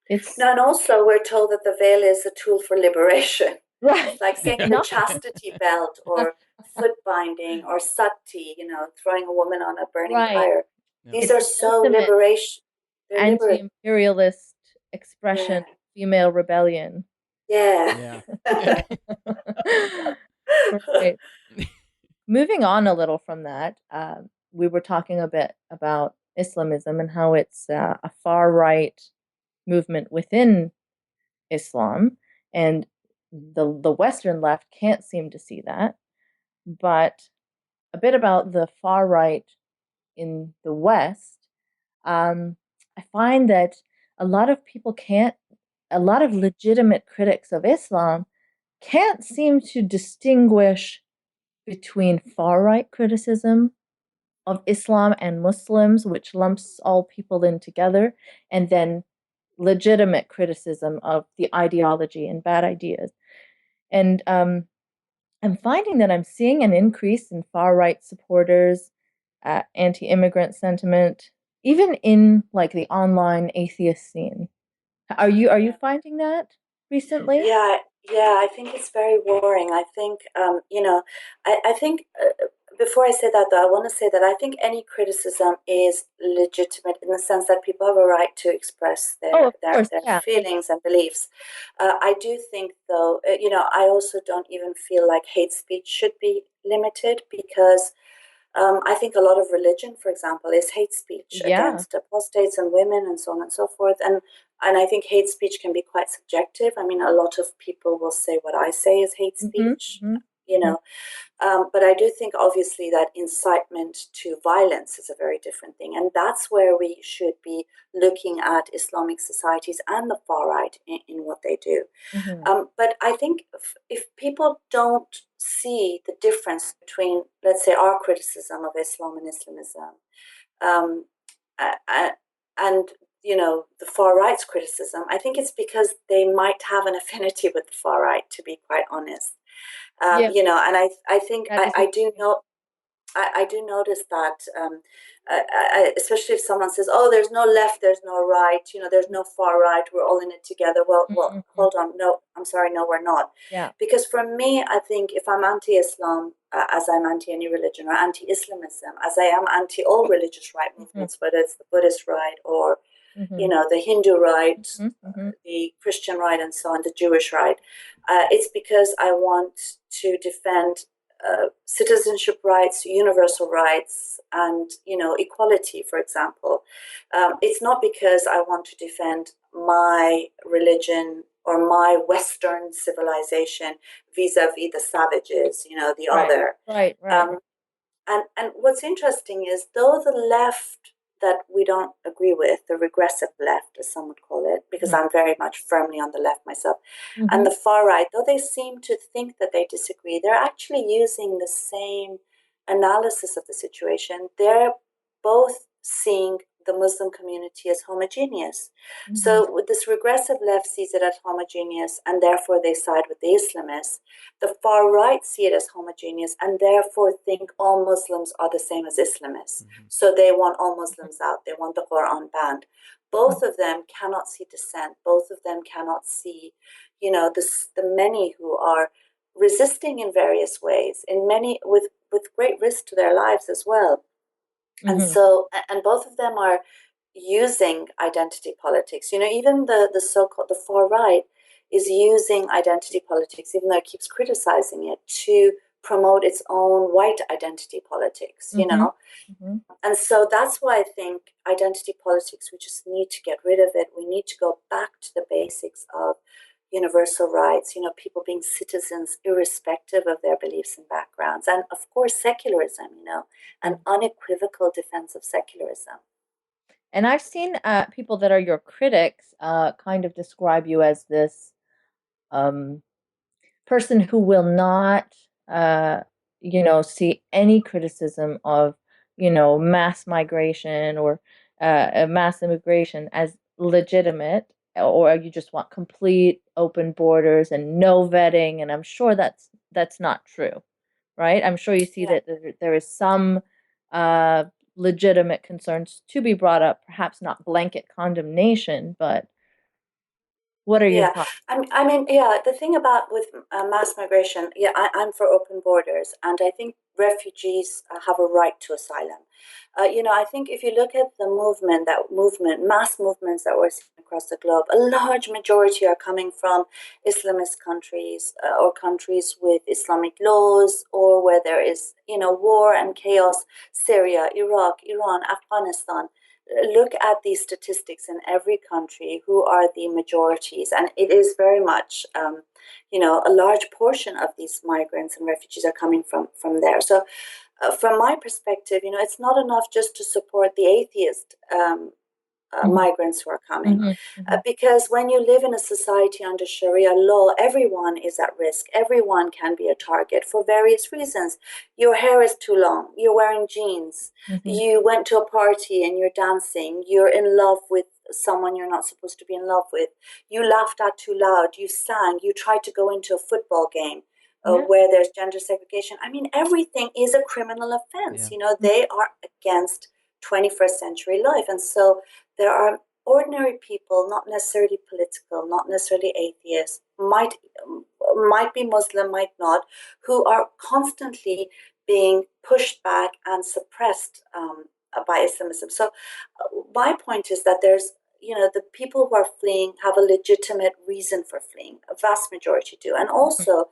It's No, and also we're told that the veil is a tool for liberation. right. It's like saying It's the not. chastity belt or foot binding or sati, throwing a woman on a burning Right. pyre. Yep. These It's are the so ultimate liberation. They're liberate. anti-imperialist Yeah. expression, female rebellion. Yeah. Yeah. Right. Moving on a little from that, we were talking a bit about Islamism and how it's a far right movement within Islam, and the Western left can't seem to see that. But a bit about the far right in the West, I find that a lot of people can't, a lot of legitimate critics of Islam can't seem to distinguish between far right criticism of Islam and Muslims, which lumps all people in together, and then legitimate criticism of the ideology and bad ideas. And I'm finding that I'm seeing an increase in far right supporters, anti-immigrant sentiment, even in like the online atheist scene. Are you finding that recently? Yeah, yeah, I think it's very worrying. I think, I think before I say that, though, I want to say that I think any criticism is legitimate in the sense that people have a right to express Oh, their of their, course, their yeah. feelings and beliefs. I do think, though, I also don't even feel like hate speech should be limited because I think a lot of religion, for example, is hate speech Yeah. against apostates and women and so on and so forth. And I think hate speech can be quite subjective. I mean, a lot of people will say what I say is hate Hmm. speech, Hmm. you know. But I do think, obviously, that incitement to violence is a very different thing. And that's where we should be looking at Islamic societies and the far right in what they do. Hmm. But I think if people don't see the difference between, let's say, our criticism of Islam and Islamism, um, and the far right's criticism, I think it's because they might have an affinity with the far right. To be quite honest, Yeah, And I think that is I do interesting. know. I do notice that, especially if someone says, "Oh, there's no left, there's no right, there's no far right, we're all in it together." Well, Mhm. hold on, no, I'm sorry, no, we're not. Yeah. Because for me, I think if I'm anti-Islam, as I'm anti any religion, or anti-Islamism, as I am anti all religious right Mhm. movements, whether it's the Buddhist right or Mhm. the Hindu right, Mhm. Mhm. the Christian right, and so on, the Jewish right. It's because I want to defend citizenship rights, universal rights, and equality. For example, it's not because I want to defend my religion or my Western civilization vis-a-vis the savages, the Right. other. Right. Right. Um, and what's interesting is, though the left that we don't agree with, the regressive left, as some would call it, because Mhm. I'm very much firmly on the left myself, and Mhm. the far right, though they seem to think that they disagree, they're actually using the same analysis of the situation. They're both seeing the Muslim community as homogeneous. Mhm. So with this regressive left sees it as homogeneous, and therefore they side with the Islamists. The far right see it as homogeneous and therefore think all Muslims are the same as Islamists. So they want all Muslims out. They want the Quran banned. Mhm. Both of them cannot see dissent. Both of them cannot see, the many who are resisting in various ways, in many with great risk to their lives as well. And Mhm. so, and both of them are using identity politics. Even the so-called the far right is using identity politics, even though it keeps criticizing it, to promote its own white identity politics. Mhm. Mhm. And so that's why I think identity politics, we just need to get rid of it. We need to go back to the basics of universal rights, people being citizens irrespective of their beliefs and backgrounds. And of course, secularism, an unequivocal defense of secularism. And I've seen people that are your critics kind of describe you as this um, person who will not, see any criticism of, mass migration or mass immigration as legitimate, or you just want complete open borders and no vetting. And I'm sure that's not true, right? I'm sure you see Yeah. that there is some uh, legitimate concerns to be brought up, perhaps not blanket condemnation, but what are your Yeah, thoughts? I mean, yeah. The thing about with mass migration, yeah, I'm for open borders, and I think refugees have a right to asylum. I think if you look at the mass movements that we're seeing across the globe, a large majority are coming from Islamist countries or countries with Islamic laws, or where there is, war and chaos. Syria, Iraq, Iran, Afghanistan. Look at these statistics in every country, who are the majorities, and it is very much a large portion of these migrants and refugees are coming from there. So from my perspective, it's not enough just to support the atheist Mhm, migrants who are coming. mhm, mhm. Because when you live in a society under Sharia law, everyone is at risk. Everyone can be a target for various reasons. Your hair is too long. You're wearing jeans. Mhm. You went to a party and you're dancing. You're in love with someone you're not supposed to be in love with. You laughed out too loud. You sang. You tried to go into a football game. Yeah. Where there's gender segregation. I mean, everything is a criminal offense. Yeah. They are against 21st century life. And so there are ordinary people, not necessarily political, not necessarily atheists, might be Muslim, might not, who are constantly being pushed back and suppressed by Islamism. So my point is that the people who are fleeing have a legitimate reason for fleeing. A vast majority do, and Mhm, also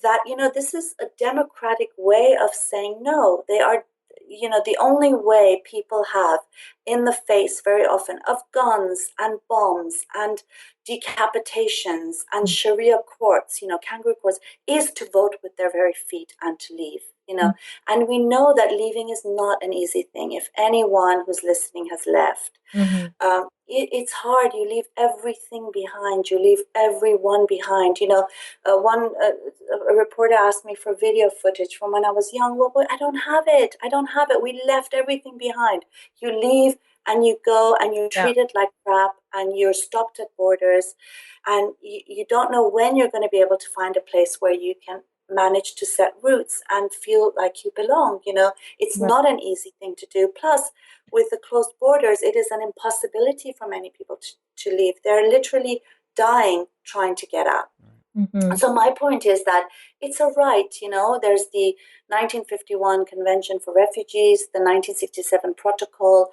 that this is a democratic way of saying no. They are the only way people have in the face very often of guns and bombs and decapitations and mhm, Sharia courts, kangaroo courts, is to vote with their very feet and to leave. mhm, And we know that leaving is not an easy thing. If anyone who's listening has left, mhm. it's hard. You leave everything behind. You leave everyone behind. One a reporter asked me for video footage from when I was young. Well, I don't have it. I don't have it. We left everything behind. You leave and you go and you're Yeah. treated like crap and you're stopped at borders, and you don't know when you're going to be able to find a place where you can manage to set roots and feel like you belong. It's Right. not an easy thing to do. Plus, with the closed borders, it is an impossibility for many people to leave. They're literally dying trying to get out. Mm-hmm. So my point is that it's a right. There's the 1951 Convention for Refugees, the 1967 Protocol.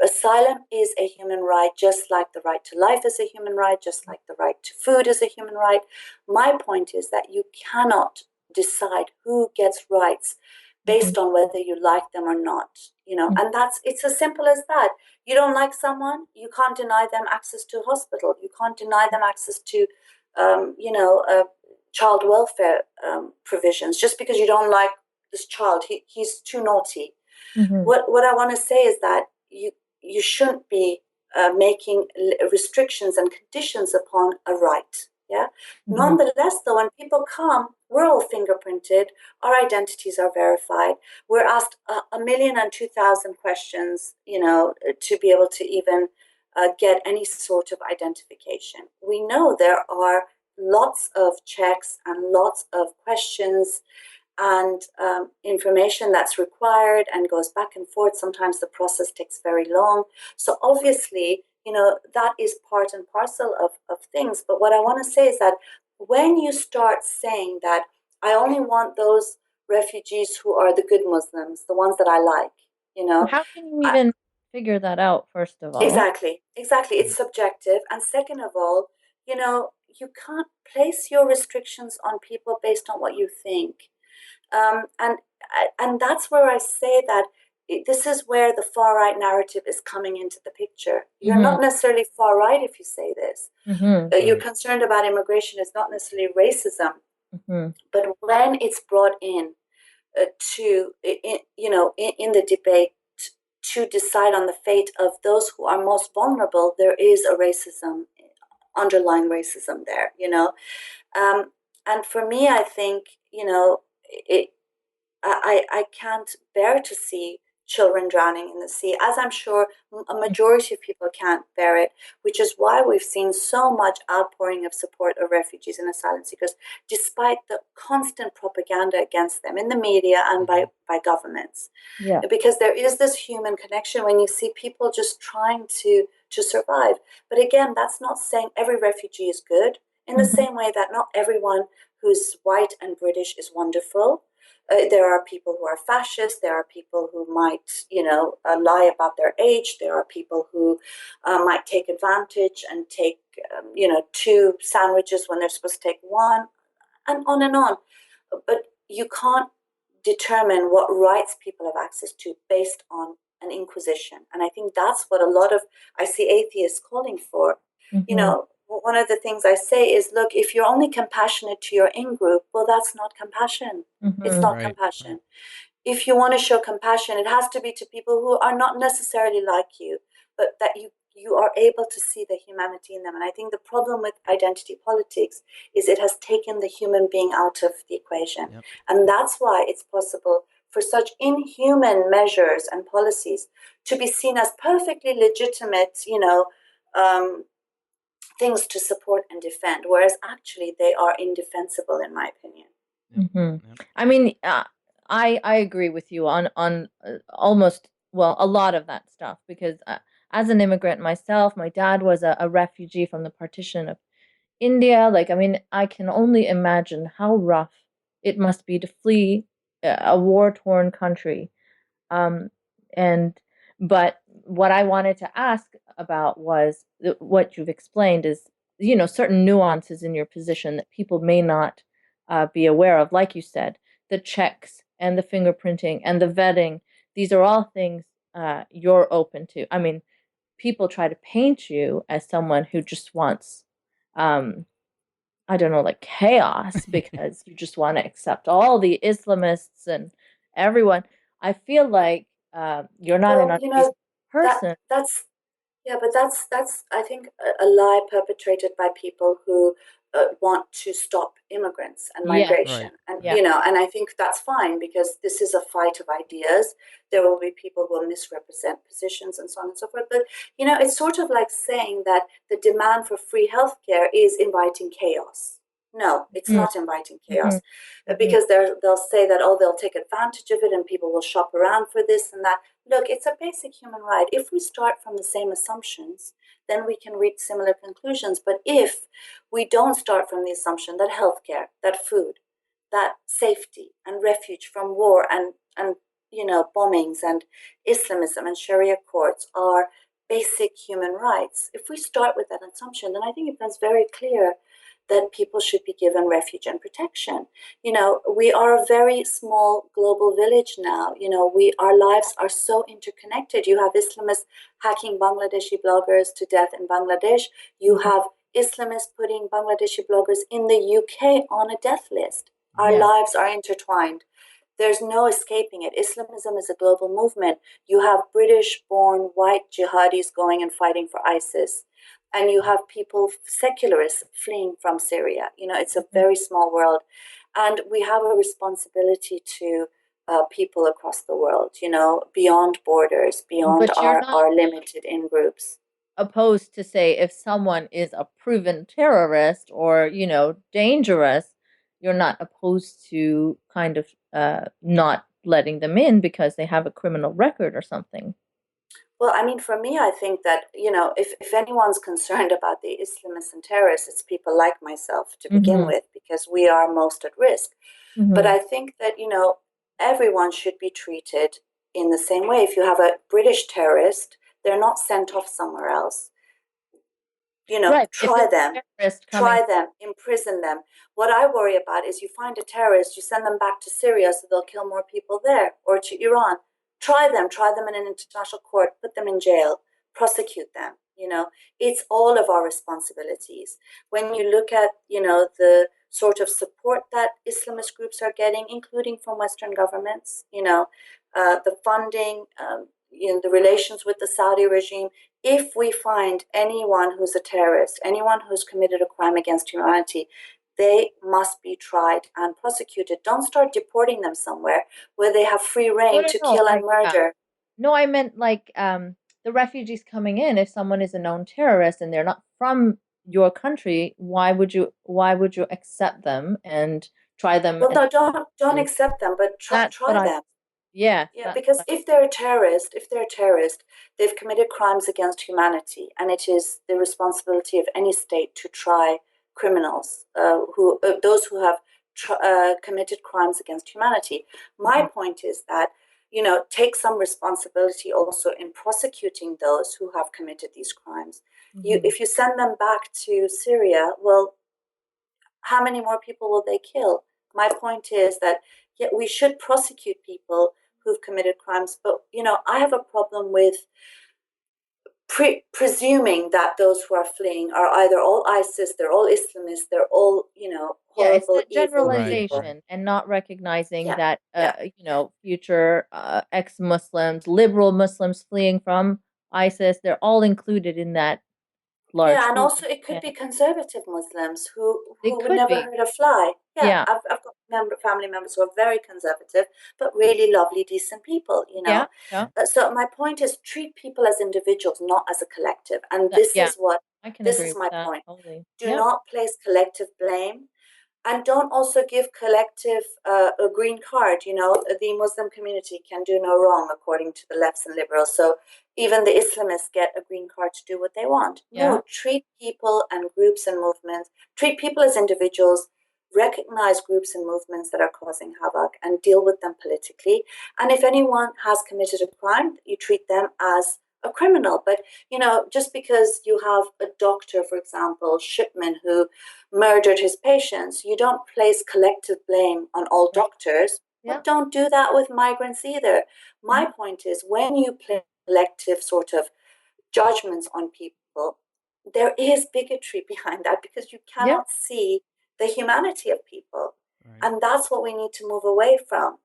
Asylum is a human right, just like the right to life is a human right, just like the right to food is a human right. My point is that you cannot decide who gets rights based on whether you like them or not. And it's as simple as that. You don't like someone, you can't deny them access to a hospital. You can't deny them access to, child welfare provisions just because you don't like this child. He's too naughty. Mm-hmm. What I want to say is that you shouldn't be making restrictions and conditions upon a right. Yeah. Mm-hmm. Nonetheless, though, when people come, we're all fingerprinted. Our identities are verified. We're asked 1,002,000 questions, to be able to even get any sort of identification. We know there are lots of checks and lots of questions and information that's required and goes back and forth. Sometimes the process takes very long. So obviously, that is part and parcel of things. But what I want to say is that when you start saying that I only want those refugees who are the good Muslims, the ones that I like, How can you even figure that out, first of all? Exactly. It's subjective. And second of all, you can't place your restrictions on people based on what you think. And that's where I say that this is where the far right narrative is coming into the picture. You're not necessarily far right if you say this. You're concerned about immigration. It's not necessarily racism, but when it's brought in in the debate to decide on the fate of those who are most vulnerable, there is a underlying racism there. And for me, I think I can't bear to see children drowning in the sea, as I'm sure a majority of people can't bear it, which is why we've seen so much outpouring of support of refugees and asylum seekers, despite the constant propaganda against them in the media and by governments. Yeah. Because there is this human connection when you see people just trying to survive. But again, that's not saying every refugee is good, in the same way that not everyone who's white and British is wonderful. There are people who are fascist. There are people who might, lie about their age. There are people who might take advantage and take, 2 sandwiches when they're supposed to take 1, and on and on. But you can't determine what rights people have access to based on an inquisition. And I think that's what I see atheists calling for. One of the things I say is, look, if you're only compassionate to your in-group, well, that's not compassion. It's not compassion. If you want to show compassion, it has to be to people who are not necessarily like you, but that you are able to see the humanity in them. And I think the problem with identity politics is it has taken the human being out of the equation. Yep. And that's why it's possible for such inhuman measures and policies to be seen as perfectly legitimate, things to support and defend, whereas actually they are indefensible, in my opinion. I mean, I agree with you on almost, well, a lot of that stuff, because as an immigrant myself, my dad was a refugee from the partition of India. Like, I mean, I can only imagine how rough it must be to flee a war-torn country. But what I wanted to ask about was what you've explained is, certain nuances in your position that people may not be aware of. Like you said, the checks and the fingerprinting and the vetting, these are all things you're open to. I mean, people try to paint you as someone who just wants, I don't know, like chaos, because you just want to accept all the Islamists and everyone. I feel like you're not an unreasonable person. That's but that's I think a lie perpetrated by people who want to stop immigrants and migration. And and I think that's fine, because this is a fight of ideas. There will be people who will misrepresent positions and so on and so forth. But it's sort of like saying that the demand for free healthcare is inviting chaos. No, it's Mm, not inviting mhm, chaos, mhm. because they'll say that, oh, they'll take advantage of it and people will shop around for this and that. Look, it's a basic human right. If we start from the same assumptions, then we can reach similar conclusions. But if we don't start from the assumption that healthcare, that food, that safety and refuge from war and bombings and Islamism and Sharia courts are basic human rights, if we start with that assumption, then I think it becomes very clear that people should be given refuge and protection. We are a very small global village now. Our lives are so interconnected. You have Islamists hacking Bangladeshi bloggers to death in Bangladesh. You have Islamists putting Bangladeshi bloggers in the UK on a death list. Our Yeah. lives are intertwined. There's no escaping it. Islamism is a global movement. You have British born white jihadis going and fighting for ISIS. And you have people, secularists, fleeing from Syria. It's a very small world. And we have a responsibility to people across the world, beyond borders, beyond But you're not our limited in groups. opposed to say if someone is a proven terrorist or, dangerous, you're not opposed to kind of not letting them in because they have a criminal record or something. Well, I mean, for me, I think that, if anyone's concerned about the Islamists and terrorists, it's people like myself to begin Mm-hmm. with, because we are most at risk. But Mm-hmm. I think that, everyone should be treated in the same way. If you have a British terrorist, they're not sent off somewhere else. Right. If Try it's them, a terrorist coming, imprison them. What I worry about is you find a terrorist, you send them back to Syria so they'll kill more people there, or to Iran. Try them in an international court, put them in jail, prosecute them. It's all of our responsibilities. When you look at, the sort of support that Islamist groups are getting, including from Western governments, the funding, the relations with the Saudi regime, if we find anyone who's a terrorist, anyone who's committed a crime against humanity, they must be tried and prosecuted. Don't start deporting them somewhere where they have free no, reign no, to no. kill and murder. No, I meant like the refugees coming in. If someone is a known terrorist and they're not from your country, why would you accept them and try them Well, and no, don't and accept them, but that's what try I them. yeah, Yeah, that's because what if they're a terrorist, they've committed crimes against humanity, and it is the responsibility of any state to try criminals, those who have committed crimes against humanity. My mhm, point is that, take some responsibility also in prosecuting those who have committed these crimes. mhm. If you send them back to Syria, well, how many more people will they kill? My point is that, yeah, we should prosecute people who've committed crimes, but I have a problem with presuming that those who are fleeing are either all ISIS, they're all Islamists, they're all Yeah, it's horrible, the evil Right, people. right. generalization and not recognizing Yeah, that yeah. future ex-Muslims, liberal Muslims fleeing from ISIS, they're all included in that large Yeah, and group. also it could Yeah, be conservative Muslims they who would could never be. hurt a fly. Yeah, Yeah, I've got family members who are very conservative, but really lovely, decent people. yeah, yeah, So my point is, treat people as individuals, not as a collective. And yeah. I can this agree is with my that point. totally. Do Yeah. not place collective blame, and don't also give collective a green card. The Muslim community can do no wrong according to the lefts and liberals, so even the Islamists get a green card to do what they want. Yeah. No, treat people and groups and movements, treat people as individuals, recognize groups and movements that are causing havoc and deal with them politically. And if anyone has committed a crime, you treat them as a criminal. But just because you have a doctor, for example, Shipman, who murdered his patients, you don't place collective blame on all Right. doctors, Yeah. but don't do that with migrants either. My Mhm. point is, when you place collective sort of judgments on people, there is bigotry behind that, because you Yeah. cannot see the humanity of people. Right. And that's what we need to move away from.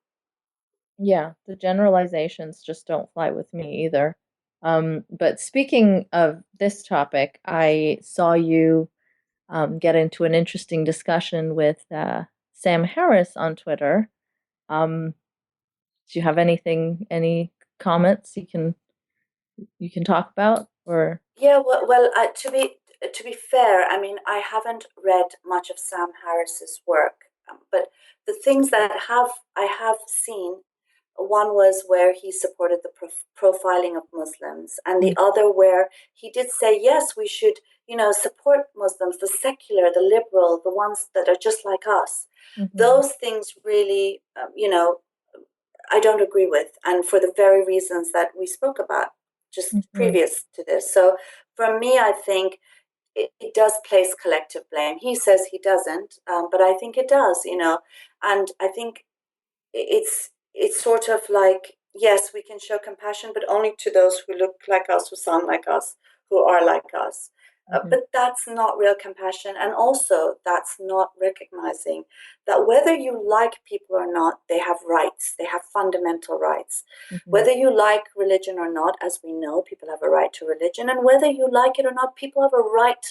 Yeah. The generalizations just don't fly with me either. But speaking of this topic, I saw you get into an interesting discussion with Sam Harris on Twitter. Um, do you have any comments you can talk about or? Yeah, well, to be to be fair, I mean, I haven't read much of Sam Harris's work, but the things that I have seen, one was where he supported the profiling of Muslims, and the other where he did say, yes, we should, support Muslims, the secular, the liberal, the ones that are just like us. Mm-hmm. Those things really, I don't agree with, and for the very reasons that we spoke about just previous to this. So for me, I think it does place collective blame. He says he doesn't, but I think it does, and I think it's sort of like, yes, we can show compassion, but only to those who look like us, who sound like us, who are like us. But that's not real compassion. And also, that's not recognizing that whether you like people or not, they have rights. They have fundamental rights. Whether you like religion or not, as we know, people have a right to religion. And whether you like it or not, people have a right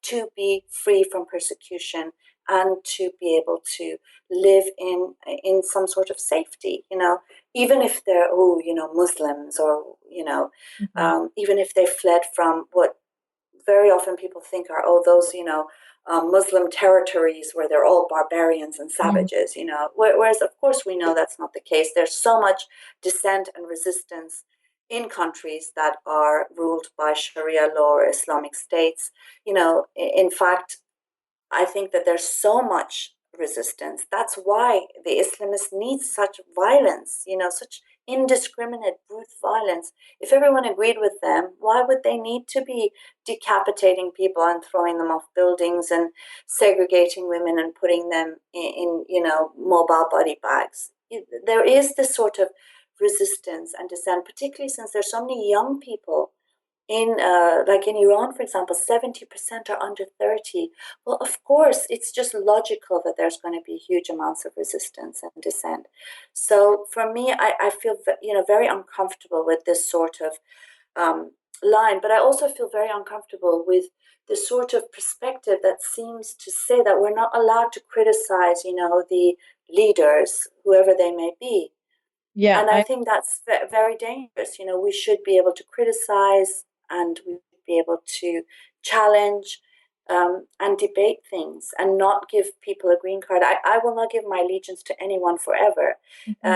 to be free from persecution and to be able to live in some sort of safety, even if they're, Muslims, or, even if they fled from what very often people think are, those, Muslim territories where they're all barbarians and savages, whereas of course we know that's not the case. There's so much dissent and resistance in countries that are ruled by Sharia law or Islamic states. In fact, I think that there's so much resistance. That's why the Islamists need such violence, such indiscriminate, brute violence. If everyone agreed with them, why would they need to be decapitating people and throwing them off buildings and segregating women and putting them in mobile body bags? There is this sort of resistance and dissent, particularly since there's so many young people like in Iran, for example, 70% are under 30. Well, of course, it's just logical that there's going to be huge amounts of resistance and dissent. So for me, I feel very uncomfortable with this sort of line, but I also feel very uncomfortable with the sort of perspective that seems to say that we're not allowed to criticize, the leaders, whoever they may be. Yeah, and I think that's very dangerous. We should be able to criticize, and we should be able to challenge and debate things, and not give people a green card. I will not give my allegiance to anyone forever,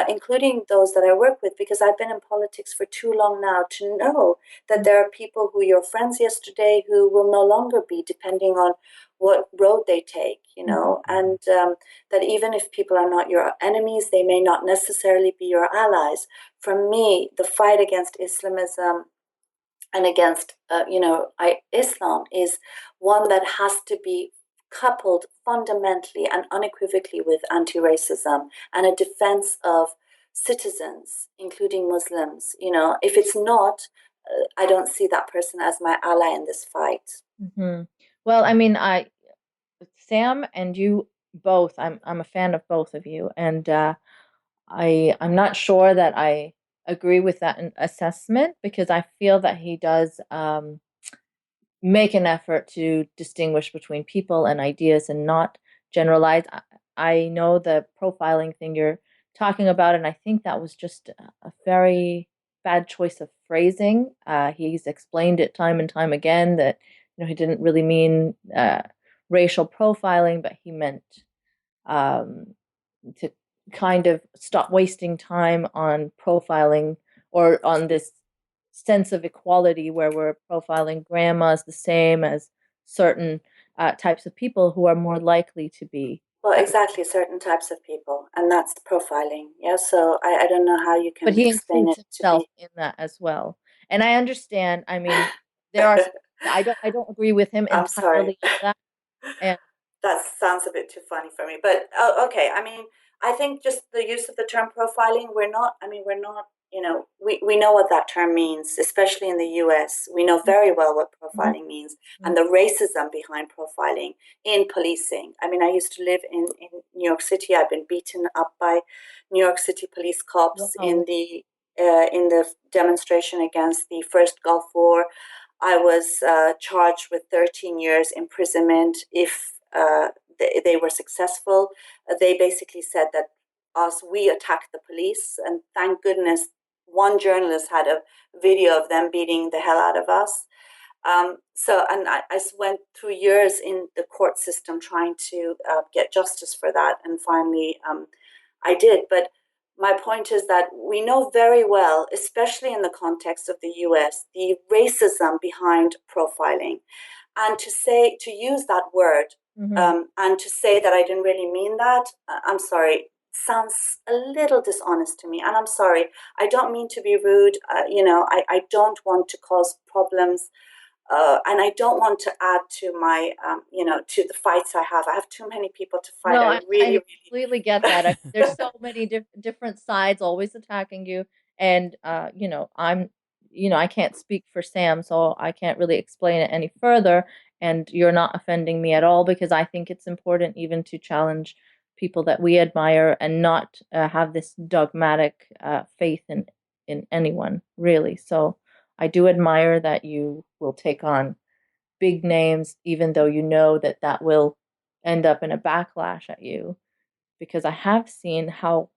including those that I work with, because I've been in politics for too long now to know that there are people who you're friends yesterday who will no longer be, depending on what road they take, and that even if people are not your enemies, they may not necessarily be your allies. For me, the fight against Islamism and against, Islam is one that has to be coupled fundamentally and unequivocally with anti-racism and a defense of citizens, including Muslims. If it's not, I don't see that person as my ally in this fight. Well, I mean, Sam and you both, I'm a fan of both of you, and I'm not sure that I agree with that assessment, because I feel that he does make an effort to distinguish between people and ideas and not generalize. I know the profiling thing you're talking about, and I think that was just a very bad choice of phrasing. He's explained it time and time again that he didn't really mean racial profiling, but he meant to kind of stop wasting time on profiling, or on this sense of equality where we're profiling grandmas the same as certain types of people who are more likely to be. Well, exactly, certain types of people, and that's profiling. Yeah, so I don't know how you But can he explain includes it to himself be. in that as well. And I understand. I mean, there are. I don't agree with him I'm sorry. entirely on that. And That sounds a bit too funny for me, but okay. I mean, I think just the use of the term profiling, we're not, we know what that term means, especially in the US. We know very well what profiling means, and the racism behind profiling in policing. I mean, I used to live in New York City. I've been beaten up by New York City police cops in the demonstration against the first Gulf War. I was charged with 13 years imprisonment if they were successful. They basically said that we attacked the police, and thank goodness one journalist had a video of them beating the hell out of us. And I went through years in the court system trying to get justice for that, and finally I did. But my point is that we know very well, especially in the context of the US, the racism behind profiling. And to use that word, and to say that I didn't really mean that, I'm sorry, sounds a little dishonest to me. And I'm sorry, I don't mean to be rude. I don't want to cause problems. And I don't want to add to my, to the fights I have. I have too many people to fight. No, I really, I completely get that. There's so many different sides always attacking you, and I can't speak for Sam, so I can't really explain it any further. And you're not offending me at all because I think it's important even to challenge people that we admire and not have this dogmatic faith in anyone, really. So I do admire that you will take on big names, even though you know that that will end up in a backlash at you. Because I have seen how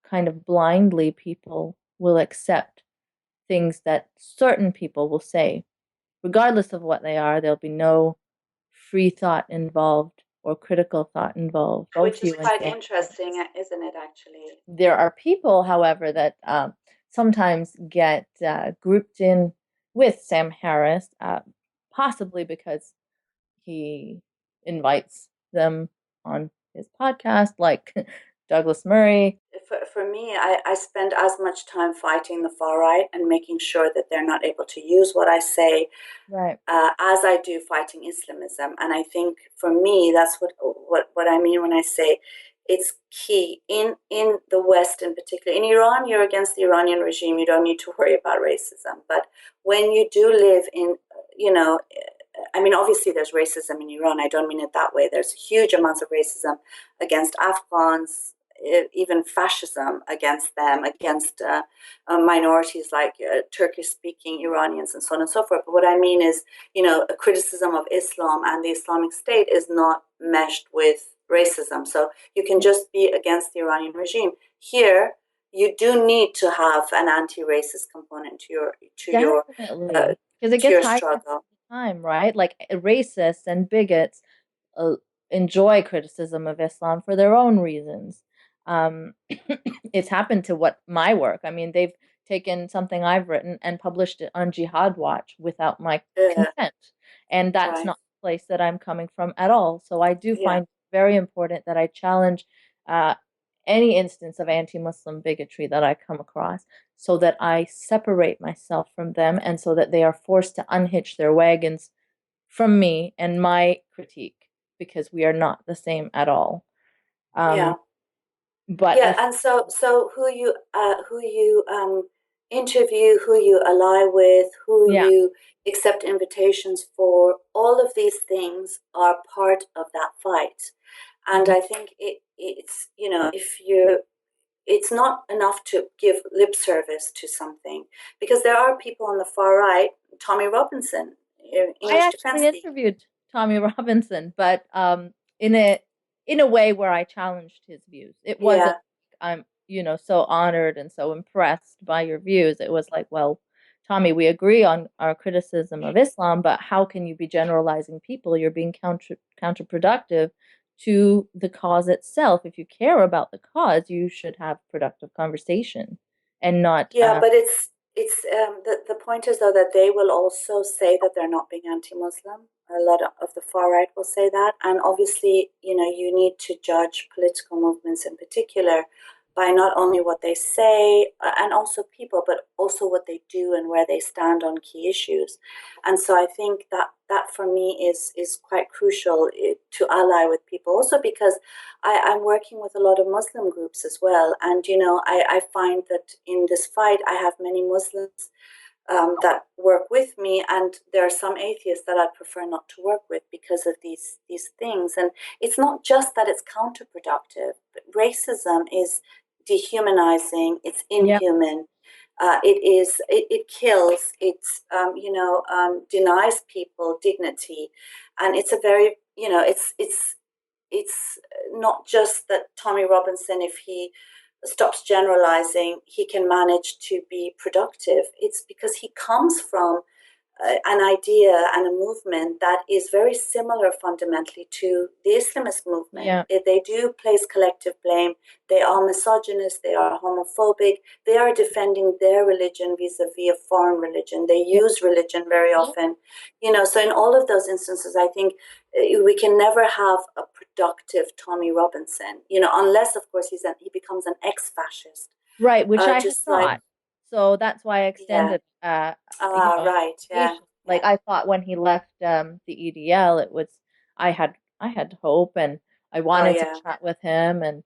kind of blindly people will accept things that certain people will say, regardless of what they are. There'll be no free thought involved or critical thought involved. which Both is you and quite Sam. interesting, isn't it, actually? There are people, however, that sometimes get grouped in with Sam Harris, possibly because he invites them on his podcast, like Douglas Murray. For me, I spend as much time fighting the far right and making sure that they're not able to use what I say, Right. as I do fighting Islamism. And I think for me, that's what I mean when I say it's key in the West, in particular. In Iran, you're against the Iranian regime. You don't need to worry about racism. But when you do live in, I mean, obviously there's racism in Iran. I don't mean it that way. There's huge amounts of racism against Afghans, even fascism against them, against minorities like Turkish-speaking Iranians and so on and so forth. But what I mean is, a criticism of Islam and the Islamic State is not meshed with racism. So you can just be against the Iranian regime. Here, you do need to have an anti-racist component to your Definitely. Because it to gets your highlighted all struggle. the time, right? Like racists and bigots uh, enjoy criticism of Islam for their own reasons. Um, it's happened to my work. I mean, they've taken something I've written and published it on Jihad Watch without my consent. And that's Right. not the place that I'm coming from at all. So I do Yeah. find it very important that I challenge uh, any instance of anti-Muslim bigotry that I come across so that I separate myself from them and so that they are forced to unhitch their wagons from me and my critique because we are not the same at all. Yeah. But Yeah, and so who you interview, who you ally with, who yeah, you accept invitations for, all of these things are part of that fight. And mhm, I think it's if you it's not enough to give lip service to something, because there are people on the far right, Tommy Robinson, I English defense actually league. interviewed Tommy Robinson, but in a way where I challenged his views. It wasn't Yeah. I'm so honored and so impressed by your views. It was like, well, Tommy, we agree on our criticism of Islam, but how can you be generalizing people? You're being counterproductive to the cause itself. If you care about the cause, you should have productive conversation and not Yeah, but the point is though that they will also say that they're not being anti-Muslim. A lot of the far right will say that, and obviously, you need to judge political movements in particular by not only what they say and also people, but also what they do and where they stand on key issues. And so I think that for me is quite crucial, to ally with people, also because I'm working with a lot of Muslim groups as well. And, I find that in this fight, I have many Muslims that work with me, and there are some atheists that I prefer not to work with because of these things. And it's not just that it's counterproductive, but racism is dehumanizing, it's yeah, inhuman. It kills, denies people dignity, and it's a very, it's not just that Tommy Robinson, if he stops generalizing, he can manage to be productive. It's because he comes from an idea and a movement that is very similar fundamentally to the Islamist movement. Yeah. They do place collective blame. They are misogynist. They are homophobic. They are defending their religion vis-a-vis a foreign religion. They use religion very often. So in all of those instances, I think we can never have a productive Tommy Robinson, unless, of course, he becomes an ex-fascist. Right, which I had Just thought. So that's why I yeah. extended, Right. Yeah. patience. Like I thought when he left the EDL, I had hope, and I wanted to Yeah. chat with him and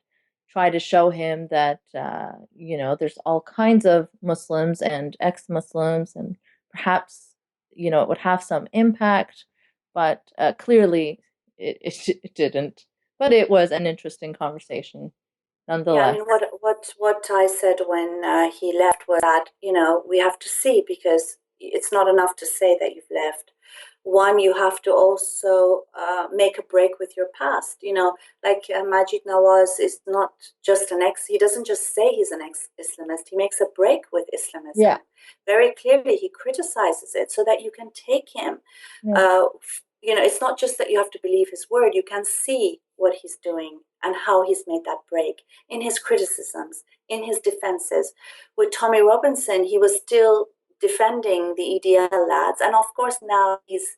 try to show him that there's all kinds of Muslims and ex-Muslims, and perhaps it would have some impact, but clearly it didn't. But it was an interesting conversation Yeah, I nonetheless. mean, what I said when he left was that we have to see, because it's not enough to say that you've left. One, you have to also make a break with your past. Like Majid Nawaz is not just an ex. He doesn't just say he's an ex-Islamist. He makes a break with Islamism. Yeah. Very clearly, he criticizes it so that you can take him. Yeah. It's not just that you have to believe his word. You can see what he's doing and how he's made that break in his criticisms, in his defenses. With Tommy Robinson, he was still defending the EDL lads, and of course now he's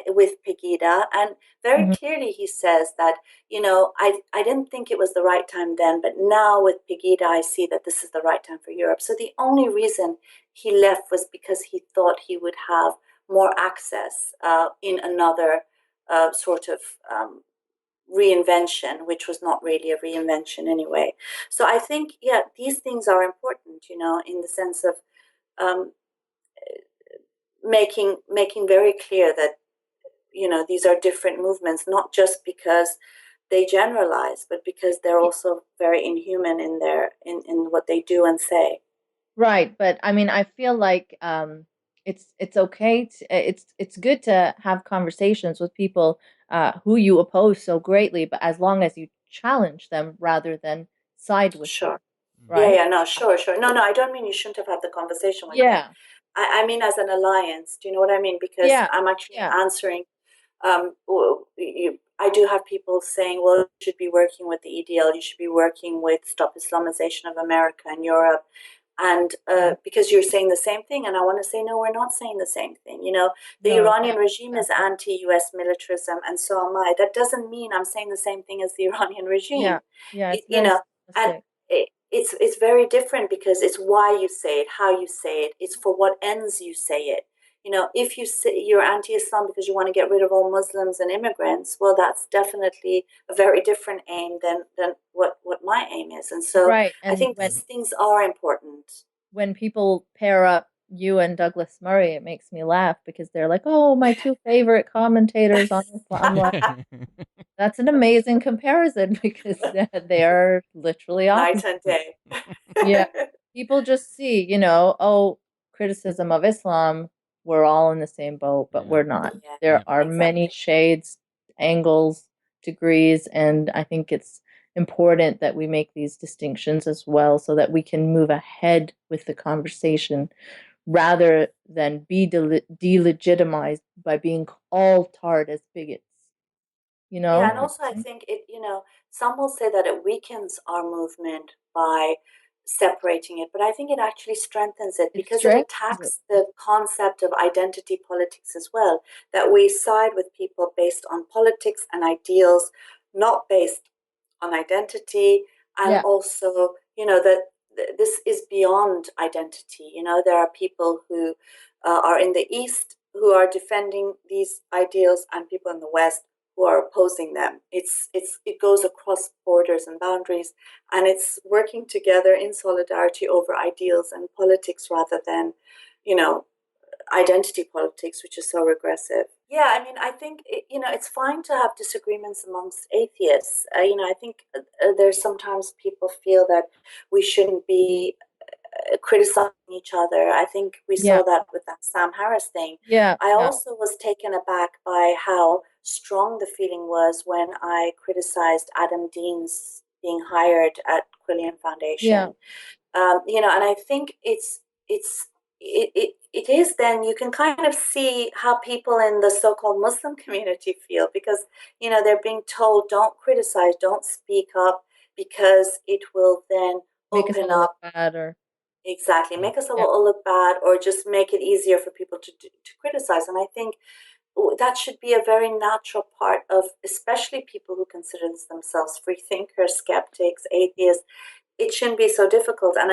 with Pegida, and very clearly he says that I didn't think it was the right time then, but now with Pegida I see that this is the right time for Europe. So the only reason he left was because he thought he would have more access in another sort of reinvention, which was not really a reinvention anyway. So I think, these things are important, in the sense of making very clear that these are different movements, not just because they generalize, but because they're also very inhuman in in what they do and say. Right, but I mean, I feel like it's okay it's good to have conversations with people who you oppose so greatly, but as long as you challenge them rather than side with them, Sure. right? No, sure. No, I don't mean you shouldn't have had the conversation with them. Yeah, I mean as an alliance. Do you know what I mean? Because yeah, I'm actually yeah. answering. I do have people saying, well, you should be working with the EDL, you should be working with Stop Islamization of America and Europe. And because you're saying the same thing, and I want to say, no, we're not saying the same thing. The No, Iranian regime is anti-US militarism, and so am I. That doesn't mean I'm saying the same thing as the Iranian regime. Yeah, it's You very know, and simplistic. it's very different, because it's why you say it, how you say it, it's for what ends you say it. If you say you're anti-Islam because you want to get rid of all Muslims and immigrants, well, that's definitely a very different aim than what my aim is. And so Right, I and think these things are important. when people pair up you and Douglas Murray, it makes me laugh because they're like, "Oh, my two favorite commentators on Islam." I'm like, that's an amazing comparison because they're literally Night opposite. and day. Yeah. People just see, oh, criticism of Islam, we're all in the same boat, but we're not. Yeah, There are many exactly. shades, angles, degrees, and I think it's important that we make these distinctions as well so that we can move ahead with the conversation rather than be delegitimized by being all tarred as bigots, you Yeah, know? and also I think some will say that it weakens our movement by separating it, but I think it actually strengthens it, It because it strengthens it. attacks the concept of identity politics as well, that we side with people based on politics and ideals, not based on identity. And Yeah. also, that this is beyond identity. There are people who are in the East who are defending these ideals, and people in the West who are opposing them. It goes across borders and boundaries, and it's working together in solidarity over ideals and politics rather than, you know, identity politics, which is so regressive. Yeah, I mean, I think it's fine to have disagreements amongst atheists. I think there's sometimes people feel that we shouldn't be criticizing each other. I think we Yeah. saw that with that Sam Harris thing. Yeah. I Yeah. also was taken aback by how strong the feeling was when I criticized Adam Dean's being hired at Quillian Yeah. Foundation. And I think it's it is, then you can kind of see how people in the so-called Muslim community feel, because they're being told, don't criticize, don't speak up, because it will then Make us open all look up. bad, or Exactly, make us yeah. all look bad, or just make it easier for people to criticize. And I think that should be a very natural part of, especially people who consider themselves free thinkers, skeptics, atheists. It shouldn't be so difficult. And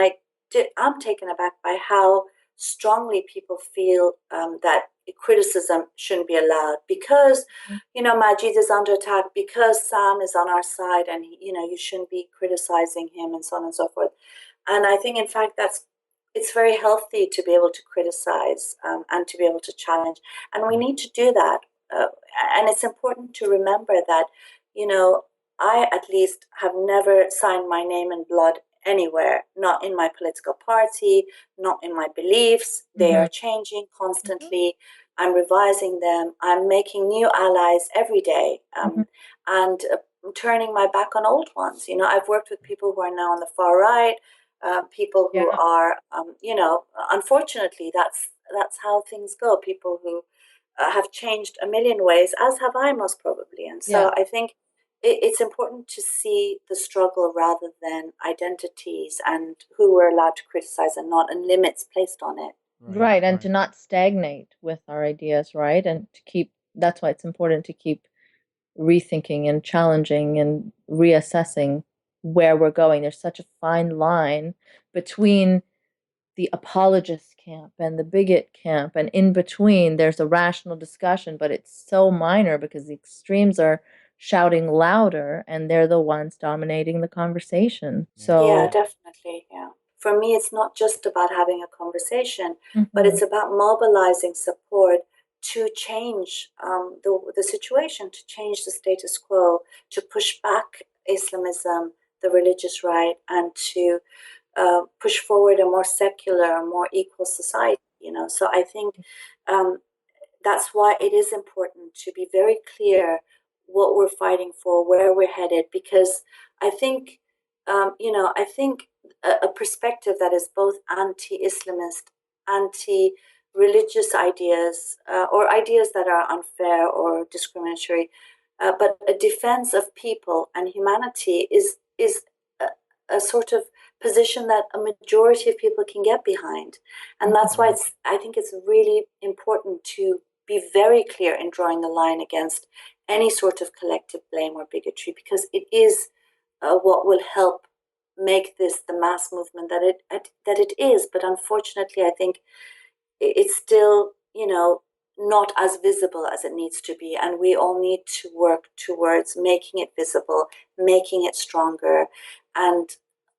I'm taken aback by how strongly people feel that criticism shouldn't be allowed, because Majid is under attack, because Sam is on our side, and you shouldn't be criticizing him, and so on and so forth. And I think, in fact, it's very healthy to be able to criticize, and to be able to challenge, and we need to do that. Uh, and it's important to remember that, you know, I at least have never signed my name in blood anywhere, not in my political party, not in my beliefs. They Mm-hmm. are changing Mm-hmm. constantly. I'm revising them. I'm making new allies every day, Mm-hmm. and turning my back on old ones. I've worked with people who are now on the far right, people who Yeah. are, unfortunately, that's how things go. People who have changed a million ways, as have I, most probably. And Yeah. so I think it's important to see the struggle rather than identities and who we're allowed to criticize and not, and limits placed on it. Right. And to not stagnate with our ideas, right? And that's why it's important to keep rethinking and challenging and reassessing where we're going. There's such a fine line between the apologist camp and the bigot camp, and in between there's a rational discussion, but it's so minor because the extremes are shouting louder and they're the ones dominating the conversation. Yeah, So definitely. Yeah. For me, it's not just about having a conversation, but mhm. it's about mobilizing support to change the situation, to change the status quo, to push back Islamism, the religious right, and to push forward a more secular, more equal society. So I think um, that's why it is important to be very clear what we're fighting for, where we're headed, because I think, I think a perspective that is both anti-Islamist, anti-religious ideas, or ideas that are unfair or discriminatory, but a defense of people and humanity is a sort of position that a majority of people can get behind. And that's why I think it's really important to be very clear in drawing the line against any sort of collective blame or bigotry, because it is what will help make this the mass movement that it is. But unfortunately, I think it's still, not as visible as it needs to be, and we all need to work towards making it visible, making it stronger, and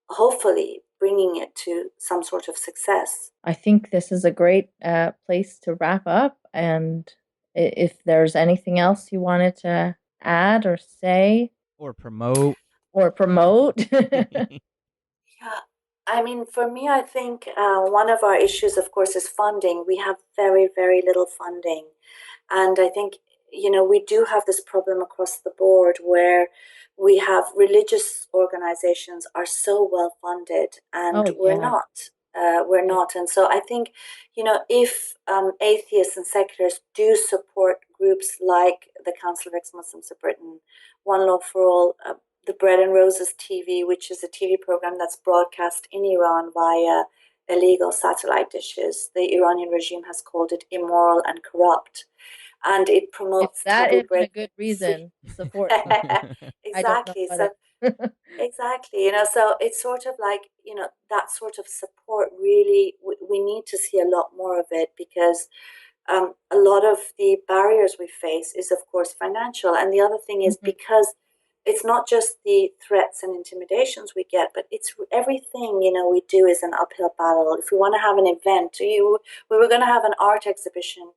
hopefully bringing it to some sort of success. I think this is a great place to wrap up. And if there's anything else you wanted to add or say Or promote. or promote. Yeah, I mean, for me, I think one of our issues, of course, is funding. We have very, very little funding. And I think, we do have this problem across the board where we have religious organizations are so well funded, and Oh, we're yeah. not. We're Yeah. not. And so I think, if atheists and seculars do support groups like the Council of Ex-Muslims of Britain, One Law for All, the Bread and Roses TV, which is a TV program that's broadcast in Iran via illegal satellite dishes. The Iranian regime has called it immoral and corrupt, and it If promotes that taboo isn't a breaking. good reason to support something, I don't know Exactly. what So is. exactly, so it's sort of like, that sort of support really, we need to see a lot more of it, because a lot of the barriers we face is, of course, financial. And the other thing is, Mhm. because it's not just the threats and intimidations we get, but it's everything, we do is an uphill battle. If we want to have an event, we were going to have an art exhibition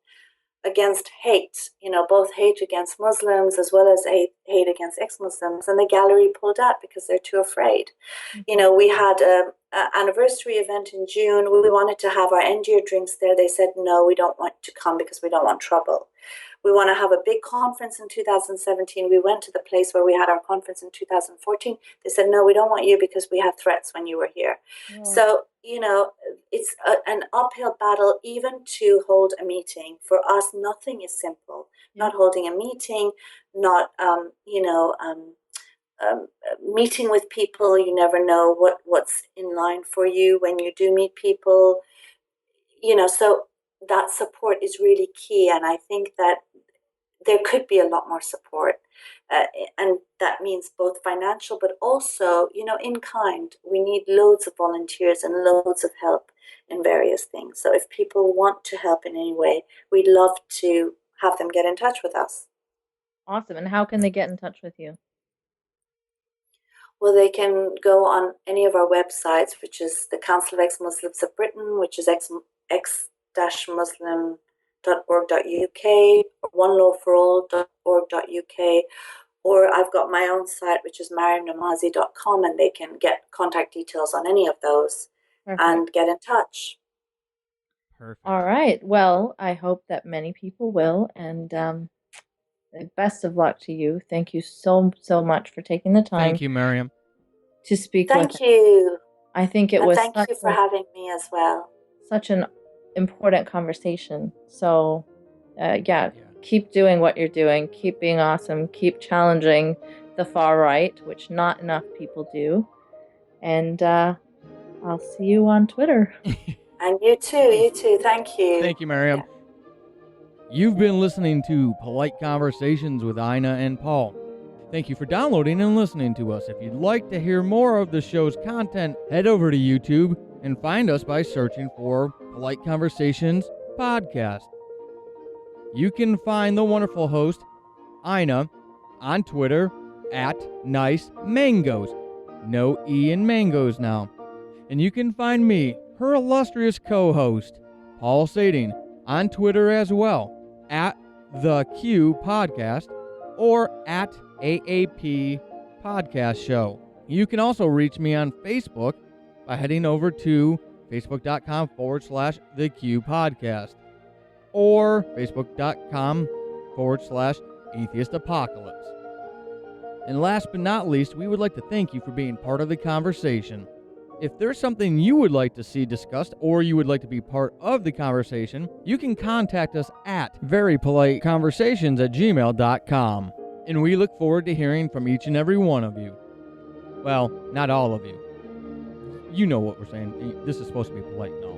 against hate, both hate against Muslims as well as hate against ex-Muslims, and the gallery pulled out because they're too afraid. Mhm. We had an anniversary event in June. We wanted to have our end year drinks there. They said, no, we don't want to come because we don't want trouble. we want to have a big conference in 2017. We went to the place where we had our conference in 2014. They said, no, we don't want you because we had threats when you were here. Yeah. So, it's an uphill battle even to hold a meeting. For us, nothing is simple. Yeah. Not holding a meeting, not, meeting with people. You never know what's in line for you when you do meet people. So that support is really key. And I think that there could be a lot more support. And that means both financial, but also, in kind. We need loads of volunteers and loads of help in various things. So if people want to help in any way, we'd love to have them get in touch with us. Awesome. And how can they get in touch with you? Well, they can go on any of our websites, which is the Council of Ex-Muslims of Britain, which is x-muslim.org.uk, or onelawforall.org.uk, or I've got my own site, which is maryamnamazie.com, and they can get contact details on any of those. Perfect. And get in touch. Perfect. All right. Well, I hope that many people will, and best of luck to you. Thank you so much for taking the time. Thank you, Maryam, to speak Thank with you. I think it and was thank you for having me as well. Such an important conversation. So, keep doing what you're doing. Keep being awesome. Keep challenging the far right, which not enough people do. And I'll see you on Twitter. And you too. Thank you. Thank you, Maryam. Yeah. You've been listening to Polite Conversations with Eiynah and Paul. Thank you for downloading and listening to us. If you'd like to hear more of the show's content, head over to YouTube and find us by searching for Polite Conversations Podcast. You can find the wonderful host, Eiynah, on Twitter at Nice Mangoes. No E in mangoes now. And you can find me, her illustrious co-host, Paul Sading, on Twitter as well, at The Q Podcast or at AAP Podcast Show. You can also reach me on Facebook by heading over to facebook.com/The Q Podcast or facebook.com/Atheist Apocalypse. And last but not least, we would like to thank you for being part of the conversation. If there's something you would like to see discussed or you would like to be part of the conversation, you can contact us at verypoliteconversations@gmail.com. And we look forward to hearing from each and every one of you. Well, not all of you. You know what we're saying. This is supposed to be polite and all.